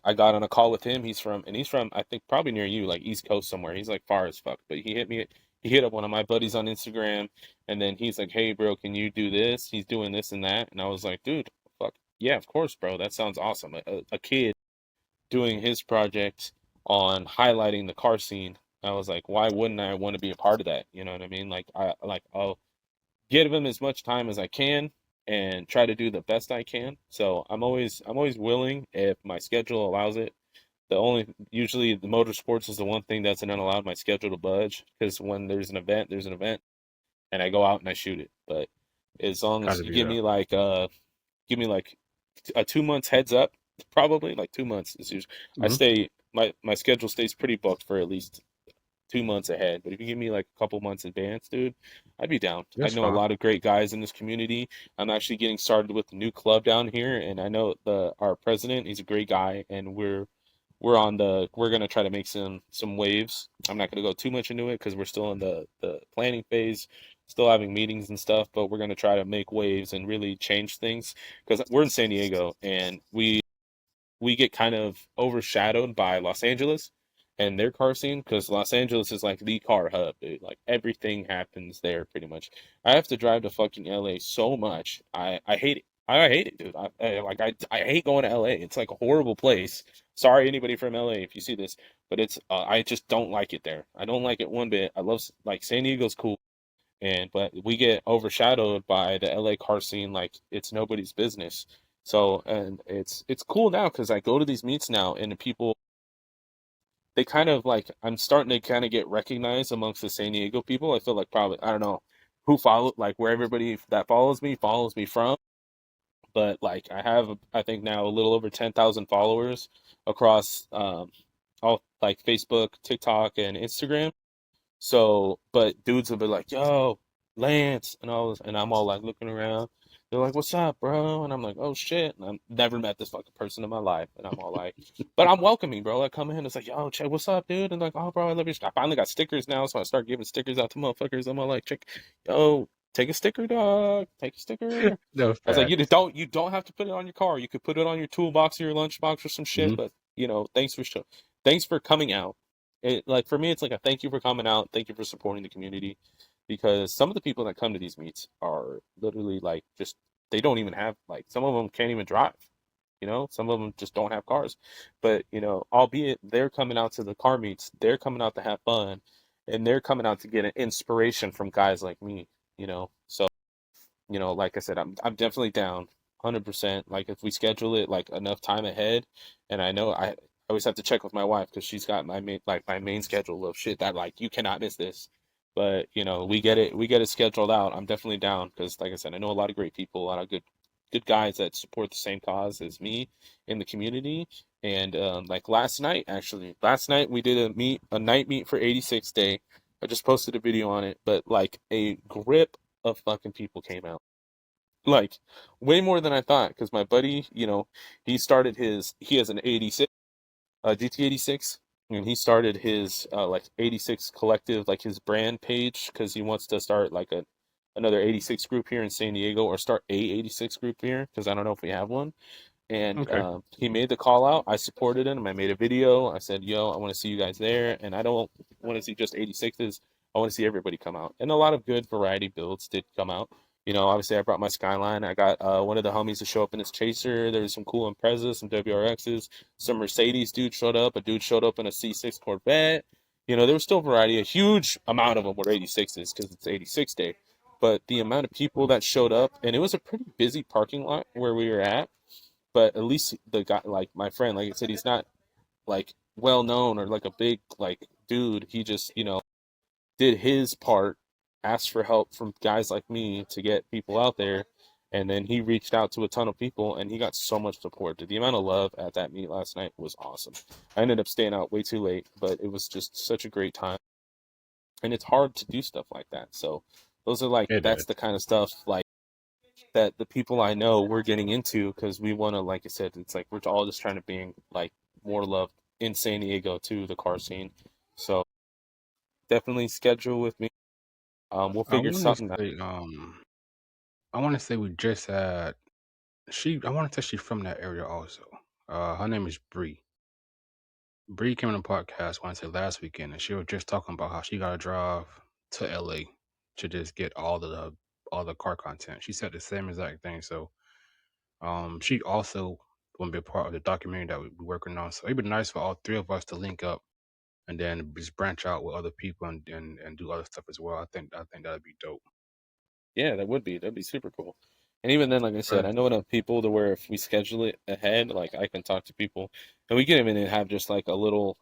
I got on a call with him. He's from I think probably near you, like East Coast somewhere. He's like far as fuck. But he hit up one of my buddies on Instagram, and then he's like, "Hey bro, can you do this?" He's doing this and that. And I was like, "Dude, fuck. Yeah, of course, bro. That sounds awesome." A kid doing his project on highlighting the car scene. I was like, why wouldn't I want to be a part of that? You know what I mean? I'll give him as much time as I can and try to do the best I can. So I'm always willing if my schedule allows it. The only usually the motorsports is the one thing that's not allowed my schedule to budge because when there's an event, and I go out and I shoot it. But as long had as to you be there. give me like a 2 months heads up, probably like 2 months is usually I Hmm. stay my schedule stays pretty booked for at least 2 months ahead. But if you give me like a couple months advance, dude, I'd be down. I That's know a fine. lot of great guys in this community. I'm actually getting started with a new club down here, and I know the our president, he's a great guy, and we're gonna try to make some waves. I'm not gonna go too much into it because we're still in the planning phase, still having meetings and stuff, but we're gonna try to make waves and really change things because we're in San Diego and we get kind of overshadowed by Los Angeles and their car scene because Los Angeles is like the car hub, dude. Like everything happens there pretty much. I have to drive to fucking LA so much. I hate it. I hate it, dude. I hate going to LA. It's like a horrible place. Sorry, anybody from LA if you see this, but it's I just don't like it there. I don't like it one bit. I love like San Diego's cool, and but we get overshadowed by the LA car scene like it's nobody's business. So and it's cool now because I go to these meets now and the people they kind of like I'm starting to kind of get recognized amongst the San Diego people. I feel like probably I don't know who follow like where everybody that follows me from, but like I have I think now a little over 10,000 followers across all like Facebook, TikTok, and Instagram. So, but dudes will be like, "Yo, Lance," and all this, and I'm all like looking around. They're like, "What's up, bro?" And I'm like, "Oh shit!" And I've never met this fucking person in my life, and I'm all like, "But I'm welcoming, bro." I come in, it's like, "Yo, check, what's up, dude?" And like, "Oh, bro, I love your." I finally got stickers now, so I start giving stickers out to motherfuckers. I'm all like, "Check, yo, take a sticker, dog. Take a sticker." No I was like, facts. you don't have to put it on your car. You could put it on your toolbox or your lunchbox or some shit. Hmm. But thanks for coming out. It like for me, it's like a thank you for coming out, thank you for supporting the community, because some of the people that come to these meets are literally like just they don't even have like some of them can't even drive. Some of them just don't have cars. But albeit they're coming out to the car meets, they're coming out to have fun, and they're coming out to get an inspiration from guys like me. So like I said, I'm definitely down 100%. Like if we schedule it like enough time ahead, and I know I always have to check with my wife because she's got my main schedule of shit that like you cannot miss this. But we get it scheduled out. I'm definitely down because like I said, I know a lot of great people, a lot of good guys that support the same cause as me in the community. And like last night we did a night meet for 86th day. I just posted a video on it, but like a grip of fucking people came out. Like way more than I thought, because my buddy, he has an 86, GT86, and he started his like 86 collective, like his brand page, because he wants to start like another 86 group here in San Diego, or start a 86 group here, because I don't know if we have one. And Okay. he made the call out. I supported him. I made a video. I said, "Yo, I want to see you guys there, and I don't want to see just 86s. I want to see everybody come out." And a lot of good variety builds did come out. Obviously, I brought my Skyline. I got one of the homies to show up in his Chaser. There was some cool Imprezas, some WRXs, some Mercedes dude showed up. A dude showed up in a C6 Corvette. There was still variety. A huge amount of them were 86s because it's 86 day. But the amount of people that showed up, and it was a pretty busy parking lot where we were at, but at least the guy, like my friend, like I said, he's not like well known or like a big like dude. He just did his part, asked for help from guys like me to get people out there, and then he reached out to a ton of people, and he got so much support. The amount of love at that meet last night was awesome. I ended up staying out way too late, but it was just such a great time, and it's hard to do stuff like that. So those are like It that's is. the kind of stuff like that the people I know we're getting into, because we want to, like I said, it's like we're all just trying to bring like more love in San Diego to the car scene. So definitely schedule with me. We'll I figure want to something out. say, I want to say we just had she. I want to say she's from that area also. Her name is Bree. Bree came on the podcast, I want to say last weekend, and she was just talking about how she got to drive to LA to just get all the car content. She said the same exact thing. So, she also want to be a part of the documentary that we're working on. So it'd be nice for all three of us to link up and then just branch out with other people and do other stuff as well. I think that'd be dope. Yeah, that'd be super cool. And even then, like I said, I know enough people to where if we schedule it ahead, like I can talk to people, and we can even have just like a little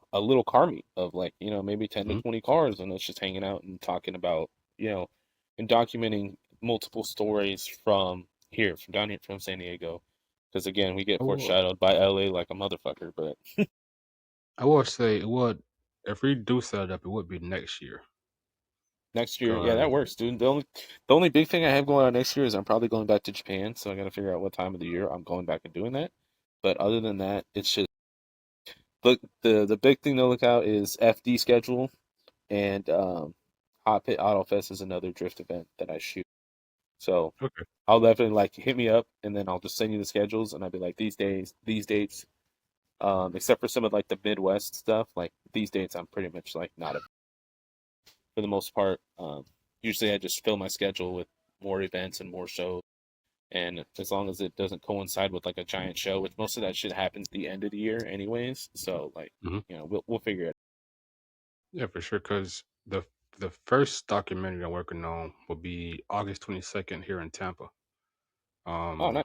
car meet of like maybe 10 to 20 cars, and us just hanging out and talking about you know and documenting multiple stories from here, from down here, from San Diego, because again, we get I will, foreshadowed by LA like a motherfucker. But I will say it would, if we do set it up, it would be next year. next year, yeah, that Cause works, dude. The only big thing I have going on next year is I'm probably going back to Japan, so I got to figure out what time of the year I'm going back and doing that. But other than that, it's just look the big thing to look out is FD schedule, and Hot Pit Auto Fest is another drift event that I shoot. So okay, I'll definitely like hit me up, and then I'll just send you the schedules, and I'll be like these days, these dates. Except for some of like the Midwest stuff, like these dates, I'm pretty much like not a, for the most part. Usually I just fill my schedule with more events and more shows. And as long as it doesn't coincide with like a giant show, which most of that shit happens at the end of the year anyways. So like, hmm we'll figure it. yeah, for sure. Cause the first documentary I'm working on will be August 22nd here in Tampa. Oh, nice. Um,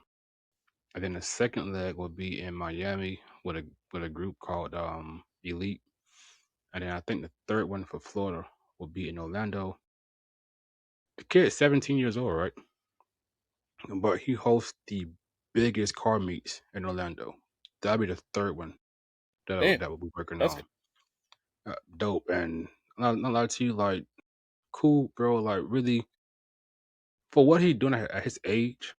and then the second leg will be in Miami with a group called Elite. And then I think the third one for Florida will be in Orlando. The kid's 17 years old, right? But he hosts the biggest car meets in Orlando. That'll be the third one Damn, that we'll be working that's good. on. Dope. And not lie to you, like cool, bro. Like really, for what he doing at his age,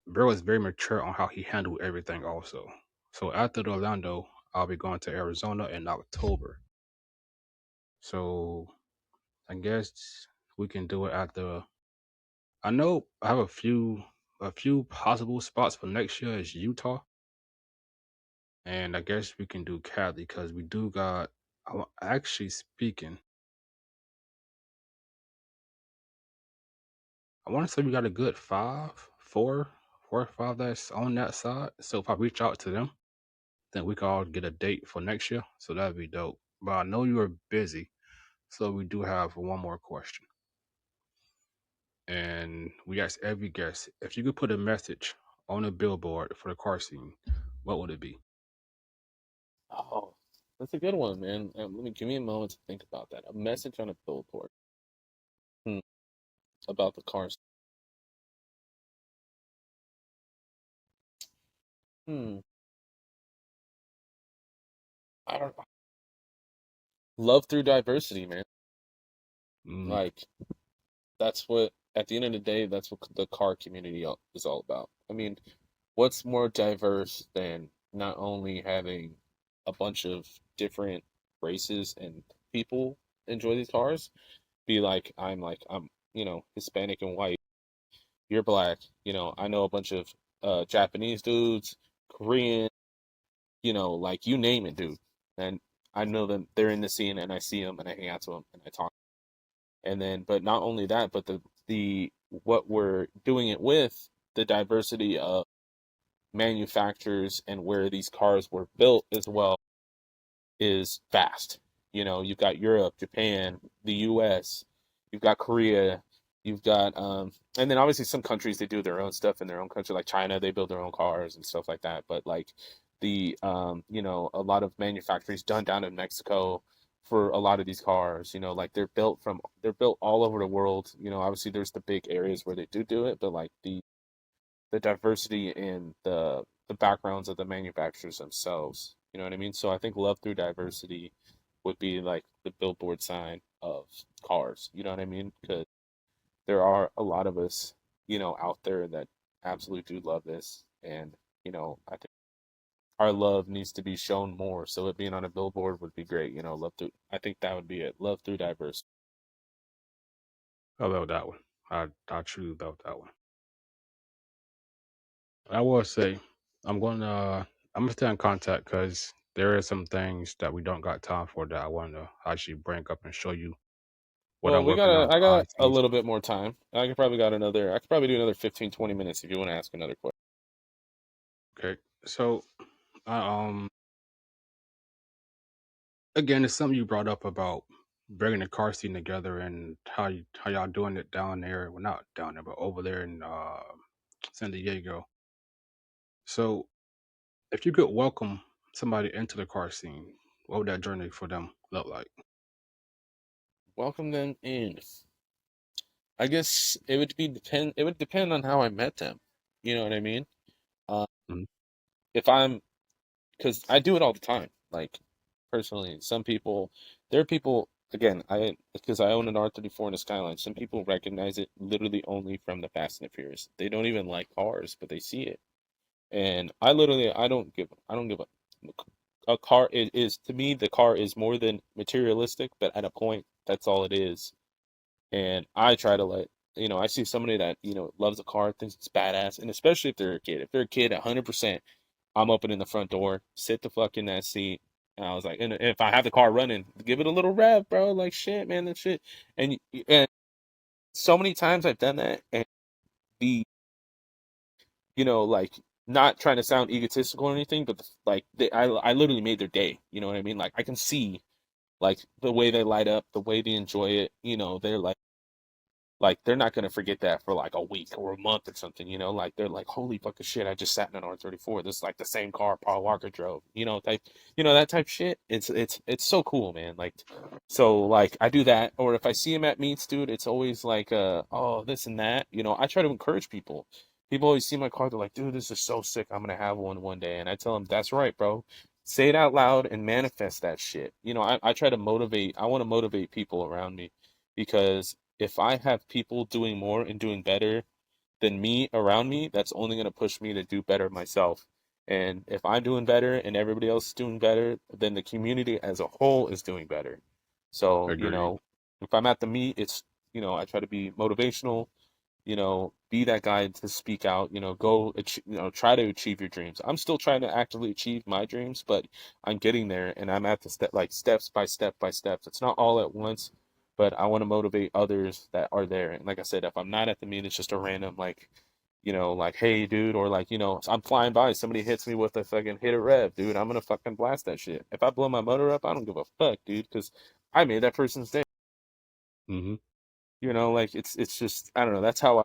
bro is very mature on how he handled everything. Also, so after the Orlando, I'll be going to Arizona in October. So I guess we can do it after. I know I have a few possible spots for next year is Utah, and I guess we can do Cali because we do got. Actually speaking, I want to say we got a good four or five that's on that side. So if I reach out to them, then we can all get a date for next year. So that'd be dope. But I know you are busy, so we do have one more question. And we asked every guest if you could put a message on a billboard for the car scene, what would it be? Oh, that's a good one, man. Let me give me a moment to think about that. A message on a billboard. Hmm, about the cars. Hmm. I don't. Love through diversity, man. Mm. Like that's what at the end of the day, that's what the car community is all about. I mean, what's more diverse than not only having a bunch of different races and people enjoy these cars? Be like I'm Hispanic and white. You're black. I know a bunch of Japanese dudes, Korean. Like you name it, dude. And I know them. They're in the scene, and I see them, and I hang out to them, and I talk. And then, but not only that, but the what we're doing it with the diversity of manufacturers and where these cars were built as well is vast. You've got Europe, Japan, the US, you've got Korea, you've got and then obviously some countries they do their own stuff in their own country, like China, they build their own cars and stuff like that. But like the a lot of manufacturers done down in Mexico for a lot of these cars, like they're built all over the world. Obviously there's the big areas where they do it, but like the diversity in the backgrounds of the manufacturers themselves. You know what I mean? So I think love through diversity would be like the billboard sign of cars. You know what I mean? Because there are a lot of us, out there that absolutely do love this, and I think our love needs to be shown more. So it being on a billboard would be great. Love through. I think that would be it. Love through diversity. I love that one. I truly love that one. I will say I'm gonna stay in contact because there are some things that we don't got time for that I want to actually bring up and show you what Well, I'm working on I behind got the a scenes. little bit more time. I could probably do another 15, 20 minutes if you want to ask another question. Okay, so um again, it's something you brought up about bringing the car scene together and how y'all doing it down there. Well, not down there, but over there in San Diego. So, if you could welcome somebody into the car scene, what would that journey for them look like? Welcome them in. I guess it would depend on how I met them. You know what I mean? Uh, Mhm. if I'm because I do it all the time. Like personally, there are people again. I because I own an R34 and a Skyline. Some people recognize it literally only from the Fast and the Furious. They don't even like cars, but they see it. And I don't give a car is to me the car is more than materialistic, but at a point that's all it is. And I try to I see somebody that, loves a car, thinks it's badass, and especially if they're a kid. If they're a kid, 100%, I'm opening the front door, sit the fuck in that seat. And I was like, and if I have the car running, give it a little rev, bro. Like shit, man, that shit. And so many times I've done that, and the, like not trying to sound egotistical or anything, but I literally made their day. You know what I mean? Like I can see like the way they light up, the way they enjoy it. They're like they're not gonna forget that for like a week or a month or something, Like they're like, holy fucking shit, I just sat in an R34. This is like the same car Paul Walker drove, that type shit. It's so cool, man. Like, so like I do that, or if I see him at meets, dude, it's always like, oh, this and that. I try to encourage people. People always see my car, they're like, dude, this is so sick. I'm gonna have one day, and I tell them, that's right, bro. Say it out loud and manifest that shit. I try to motivate. I want to motivate people around me because if I have people doing more and doing better than me around me, that's only going to push me to do better myself. And if I'm doing better and everybody else is doing better, then the community as a whole is doing better. So, Agreed. if I'm at the meet, it's, I try to be motivational, be that guy to speak out, try to achieve your dreams. I'm still trying to actively achieve my dreams, but I'm getting there and I'm at the step, like steps by step by steps. It's not all at once, but I want to motivate others that are there. And like I said, if I'm not at the meet, it's just a random, like, like, hey, dude, or like, I'm flying by, somebody hits me with a fucking hit a rev, dude. I'm gonna fucking blast that shit. If I blow my motor up, I don't give a fuck, dude, because I made that person's day. Hmm. Like it's just I don't know. That's how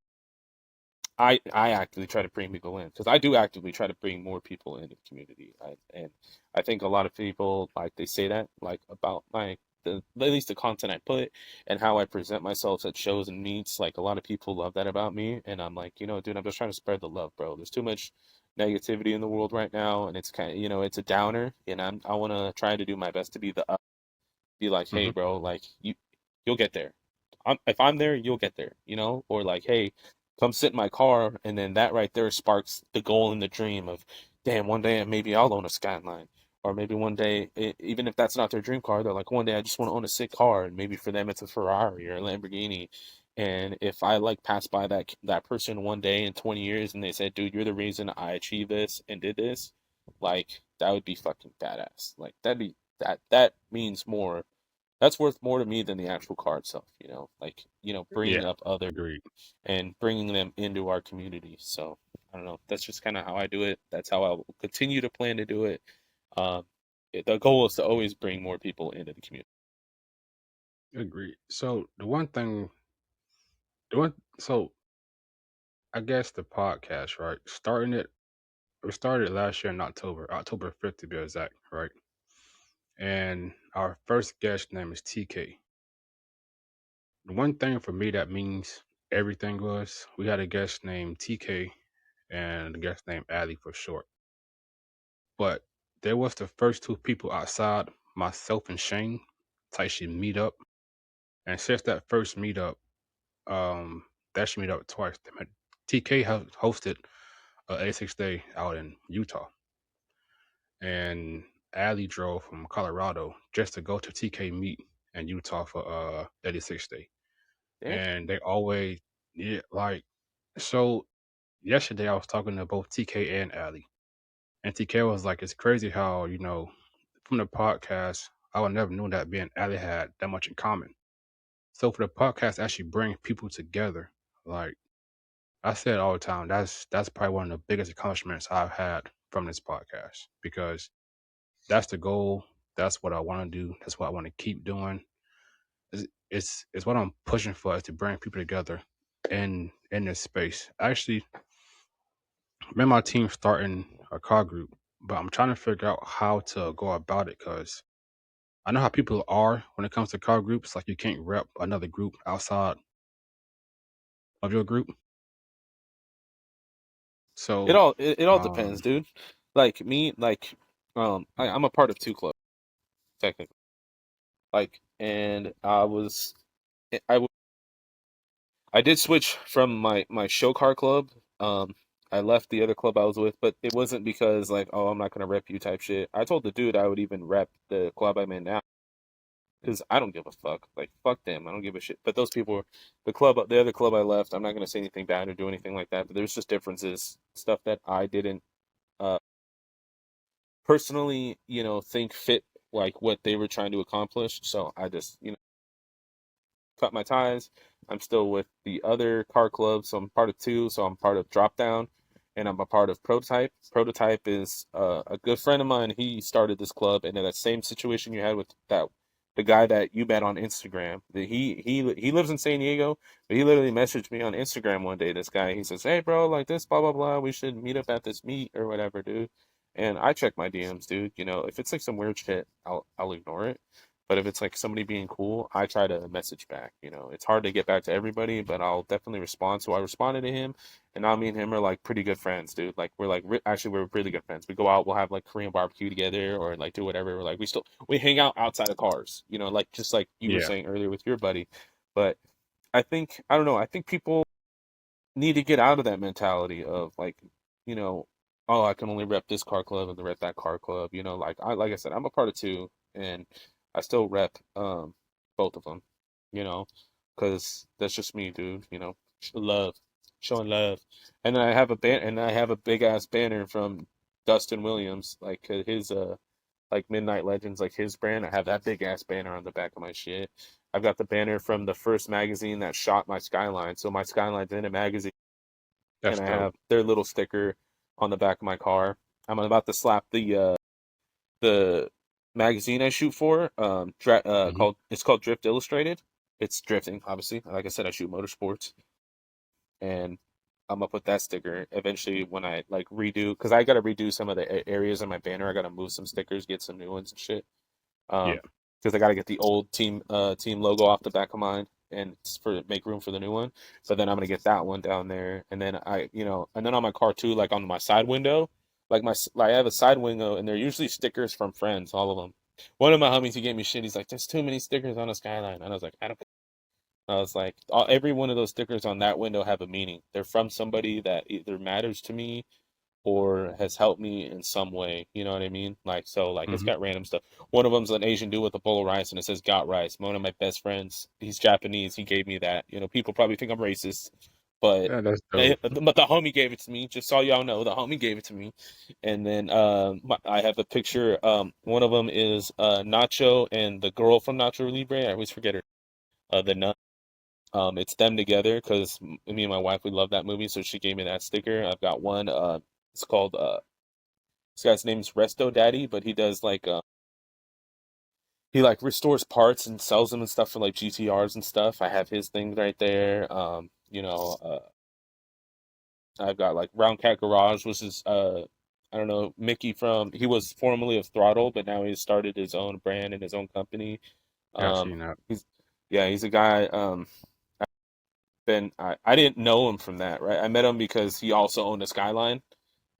I actively try to bring people in because I do actively try to bring more people into the community. And I think a lot of people like they say that like about at least the content I put and how I present myself at shows and meets. Like a lot of people love that about me, and I'm like, dude, I'm just trying to spread the love, bro. There's too much negativity in the world right now, and it's kind of it's a downer, and I want to try to do my best to be the up, be like, hey, Hmm. bro, like you'll get there. if I'm there, you'll get there, or like, hey, come sit in my car, and then that right there sparks the goal and the dream of, damn, one day maybe I'll own a Skyline, or maybe one day, even if that's not their dream car, they're like, one day I just want to own a sick car, and maybe for them it's a Ferrari or a Lamborghini. And if I like pass by that person one day in 20 years and they said, dude, you're the reason I achieved this and did this, like that would be fucking badass. Like that means more. That's worth more to me than the actual car itself, like, bringing Yeah, up others agreed. and bringing them into our community. So I don't know. That's just kind of how I do it. That's how I will continue to plan to do it. Um, the goal is to always bring more people into the community. Agreed. So so I guess the podcast, right? We started last year in October 5th to be exact, right? And our first guest name is TK. The one thing for me that means everything was we had a guest named TK and a guest named Ali for short. But there was the first two people outside myself and Shane to actually meet up. And since that first meetup, they actually meet up twice. TK hosted A6 Day out in Utah, and Ali drove from Colorado just to go to TK meet in Utah for 86 Day. Damn. And they always, yeah, like, so yesterday I was talking to both TK and Ali, and TK was like, it's crazy how, from the podcast, I would never knew that being Ali had that much in common. So for the podcast to actually bring people together, like I said all the time, that's probably one of the biggest accomplishments I've had from this podcast because that's the goal. That's what I want to do. That's what I want to keep doing. It's what I'm pushing for is to bring people together in this space. Actually, me and my team starting a car group, but I'm trying to figure out how to go about it because I know how people are when it comes to car groups. Like you can't rep another group outside of your group. It So, all it all depends, um, dude. Like me, like I'm a part of two clubs technically. Like, and I I did switch from my show car club. Um, I left the other club I was with, but it wasn't because like, oh, I'm not gonna rep you type shit. I told the dude I would even rep the club I'm in now because I don't give a fuck. Like, fuck them. I don't give a shit. But those people, the other club I left, I'm not gonna say anything bad or do anything like that. But there's just differences, stuff that I didn't uh personally, think fit like what they were trying to accomplish. So I just, cut my ties. I'm still with the other car club, so I'm part of two. So I'm part of Drop Down, and I'm a part of Prototype. Prototype is a good friend of mine. He started this club, and in that same situation you had with the guy that you met on Instagram. He lives in San Diego, but he literally messaged me on Instagram one day. This guy, he says, "Hey, bro, like this, blah blah blah. We should meet up at this meet or whatever, dude." And I check my DMs, dude. If it's like some weird shit, I'll ignore it. But if it's like somebody being cool, I try to message back. It's hard to get back to everybody, but I'll definitely respond. So I responded to him, and now me and him are like pretty good friends, dude. Like we're like actually we're really good friends. We go out, we'll have like Korean barbecue together, or like do whatever. We're like we hang out outside of cars, like just like you were yeah, saying earlier with your buddy. But I don't know. I think people need to get out of that mentality of like, you know, oh, I can only rep this car club and rep that car club. Like I said, I'm a part of two, and I still rep both of them. You know, because that's just me, dude. Love, showing love, and then I have a big ass banner from Dustin Williams, like his like Midnight Legends, like his brand. I have that big ass banner on the back of my shit. I've got the banner from the first magazine that shot my Skyline. So my Skyline's in a magazine, that's and I dope. have their little sticker on the back of my car. I'm about to slap the magazine I shoot for, Hmm. called Drift Illustrated. It's drifting, obviously. Like I said, I shoot motorsports, and I'm gonna put that sticker eventually when I like redo, because I gotta redo some of the areas in my banner. I gotta move some stickers, get some new ones and shit. Yeah, Because I got to get the old team logo off the back of mine and for make room for the new one. So then I'm gonna get that one down there, and then and then on my car too, like on my side window, like I have a side window, and they're usually stickers from friends, all of them. One of my homies, he gave me shit. He's like, "There's too many stickers on a Skyline," and I was like, "I don't." I was like, every one of those stickers on that window have a meaning. They're from somebody that either matters to me or has helped me in some way. You know what I mean? Like, so like it's Hmm. got random stuff. One of them's an Asian dude with a bowl of rice and it says "Got rice." One of my best friends, he's Japanese. He gave me that. You know, people probably think I'm racist, but Yeah, that's dope. but the homie gave it to me. Just so y'all know, the homie gave it to me. And then I have a picture. One of them is Nacho and the girl from Nacho Libre. I always forget her. The nun. It's them together because me and my wife we love that movie, so she gave me that sticker. I've got one. It's called this guy's name's Resto Daddy, but he does like he like restores parts and sells them and stuff for like GTRs and stuff. I have his things right there. I've got like Round Cat Garage, which is I don't know, Mickey from he was formerly of Throttle, but now he's started his own brand and his own company. Yeah, I Um, seen that. he's yeah, he's a guy. I didn't know him from that, right? I met him because he also owned a Skyline,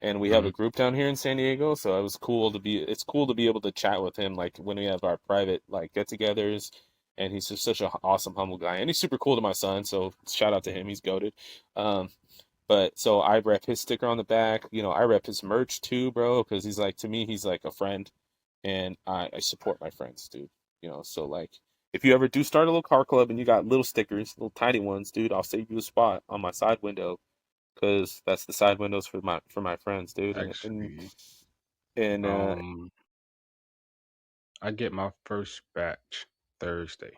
and we have Hmm. a group down here in San Diego, so it was cool to be. It's cool to be able to chat with him, like when we have our private like get-togethers. And he's just such an awesome, humble guy, and he's super cool to my son. So shout out to him, he's goated. Um, but so I rep his sticker on the back. You know, I rep his merch too, bro, because he's like to me, he's like a friend, and I support my friends, dude. You know, so like if you ever do start a little car club and you got little stickers, little tiny ones, dude, I'll save you a spot on my side window because that's the side windows for my friends, dude. Actually, And um, I get my first batch Thursday.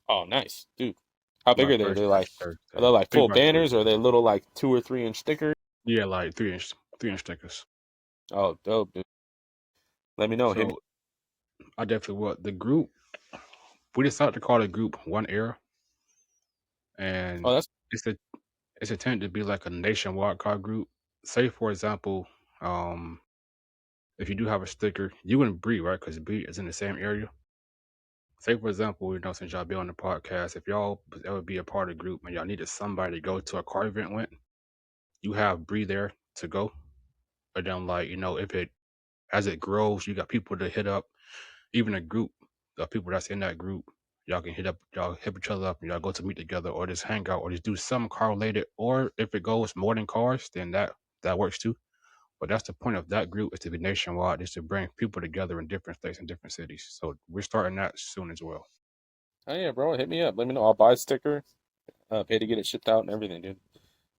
oh, nice, dude. How big My are they? first batch Are they Thursday. like Pretty full much banners or are Thursday. they little like 2 or 3 inch stickers? Yeah, like 3 inch stickers. Oh, dope, dude. Let me know. Hit me. So I definitely what the group we decided to call the group One Era, Oh, and that's it's a it's intended to be like a nationwide car group. Say for example, um, if you do have a sticker, you and Bree, right? Because Bree is in the same area. Say for example, since y'all be on the podcast, if y'all ever be a part of the group and y'all needed somebody to go to a car event with, you have Bree there to go. But then like, if it as it grows, you got people to hit up, even a group of people that's in that group, y'all hit each other up and y'all go to meet together or just hang out or just do some car related. Or if it goes more than cars, then that works too. But that's the point of that group is to be nationwide, is to bring people together in different states and different cities. So we're starting that soon as well. oh yeah, bro. Hit me up. Let me know. I'll buy a sticker. Pay to get it shipped out and everything, dude.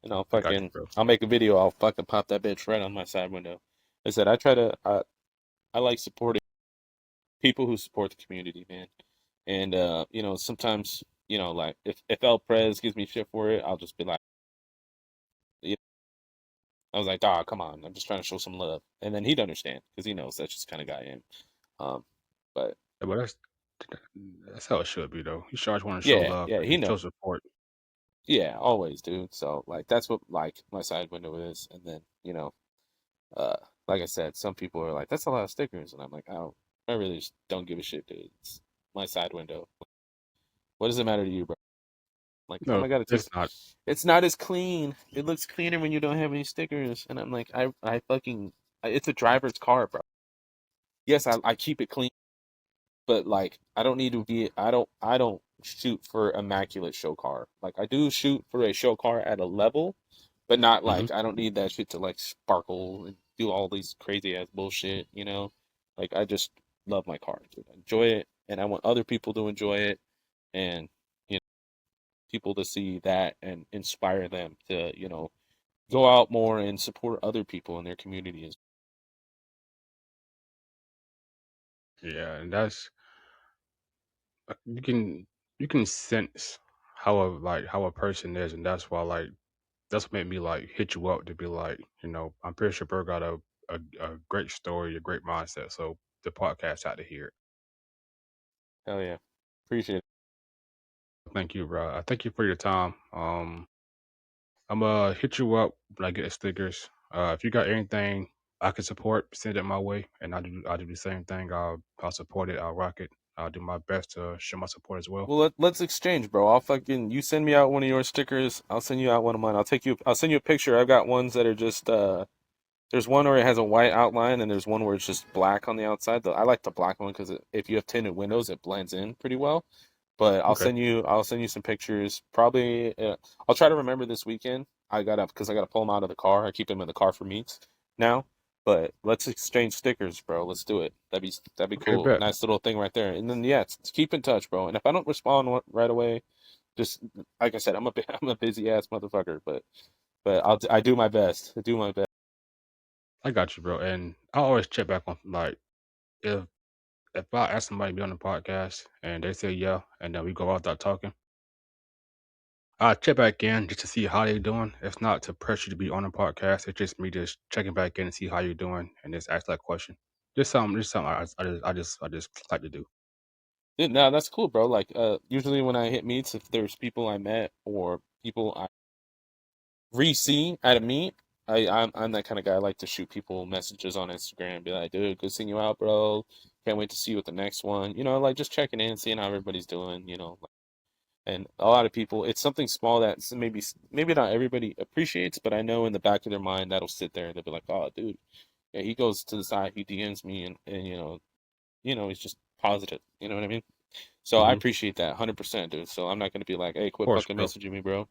And I got you, bro. I'll make a video. I'll fucking pop that bitch right on my side window. I said I like supporting people who support the community, man. And you know, sometimes, you know, like if El Prez gives me shit for it, I'll just be like, yeah. I was like, dog, come on, I'm just trying to show some love. And then he'd understand because he knows that's just the kind of guy I am. Um, but Yeah, but that's how it should be though. You should always want to show yeah, love yeah, he and show knows. support. Yeah, always, dude. So like that's what like my side window is. And then, you know, uh like I said, some people are like, that's a lot of stickers, and I'm like, I really just don't give a shit, dude. It's my side window. What does it matter to you, bro? Like, oh No, my god, it's not. it's not as clean. It looks cleaner when you don't have any stickers. And I'm like, I fucking it's a driver's car, bro. Yes, I keep it clean, but like I don't need to be I don't shoot for immaculate show car. Like I do shoot for a show car at a level, but not Hmm. like I don't need that shit to like sparkle and do all these crazy ass bullshit, you know? Like I just love my car, dude. I enjoy it and I want other people to enjoy it and you know people to see that and inspire them to, you know, go out more and support other people in their communities. Yeah, and that's you can sense how a person is, and that's why that's what made me like hit you up to be like, I'm pretty sure Bird got a great story, a great mindset. So the podcast had to hear it. Hell yeah. Appreciate it. Thank you, bro. I thank you for your time. I'm gonna hit you up when I get the stickers. If you got anything I can support, send it my way, and I do the same thing. I'll support it. I'll rock it. I'll do my best to show my support as well. Well, let's exchange, bro. I'll fucking you send me out one of your stickers. I'll send you out one of mine. I'll send you a picture. I've got ones that are just there's one where it has a white outline and there's one where it's just black on the outside. I like the black one because if you have tinted windows, it blends in pretty well. But Okay. I'll send you some pictures. Probably I'll try to remember this weekend. Because I gotta pull them out of the car. I keep them in the car for meets now. But let's exchange stickers, bro. Let's do it. That'd be Okay, cool. bet. Nice little thing right there. And then yeah, keep in touch, bro. And if I don't respond right away, just like I said, I'm a busy ass motherfucker. But I do my best. I do my best. I got you, bro. And I always check back on like if if I ask somebody to be on the podcast and they say yeah, and then we go out there talking, I check back in just to see how they doing. It's not to pressure you to be on the podcast. It's just me just checking back in and see how you're doing and just ask that question. Just something I just like to do. Yeah, no, that's cool, bro. Like, usually when I hit meets, if there's people I met or people I re-see at a meet, I'm that kind of guy. I like to shoot people messages on Instagram, be like, dude, good seeing you out, bro. Can't wait to see you at the next one. You know, like just checking in, seeing how everybody's doing. You know, and a lot of people, it's something small that maybe not everybody appreciates, but I know in the back of their mind that'll sit there and they'll be like, oh, dude, yeah, he goes to the side, he DMs me, and he's just positive. You know what I mean? So I Hmm. appreciate that 100%, dude. So I'm not gonna be like, hey, Of quit course, fucking bro. messaging me, bro.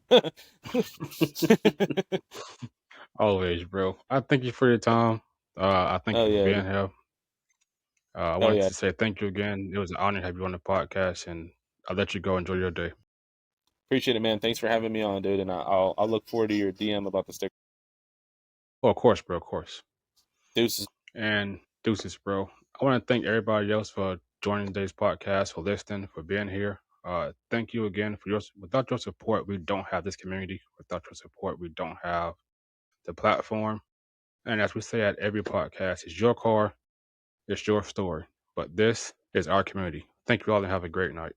Always, bro. I thank you for your time. I thank Oh you for yeah, being here. I oh wanted yeah. to say thank you again. It was an honor to have you on the podcast, and I'll let you go. Enjoy your day. Appreciate it, man. Thanks for having me on, dude. And I'll look forward to your DM about the sticker. Oh, of course, bro. Of course. Deuces. And deuces, bro. I want to thank everybody else for joining today's podcast, for listening, for being here. Thank you again for your. Without your support, we don't have this community. Without your support, we don't have the platform. And as we say at every podcast, it's your car, it's your story. But this is our community. Thank you all and have a great night.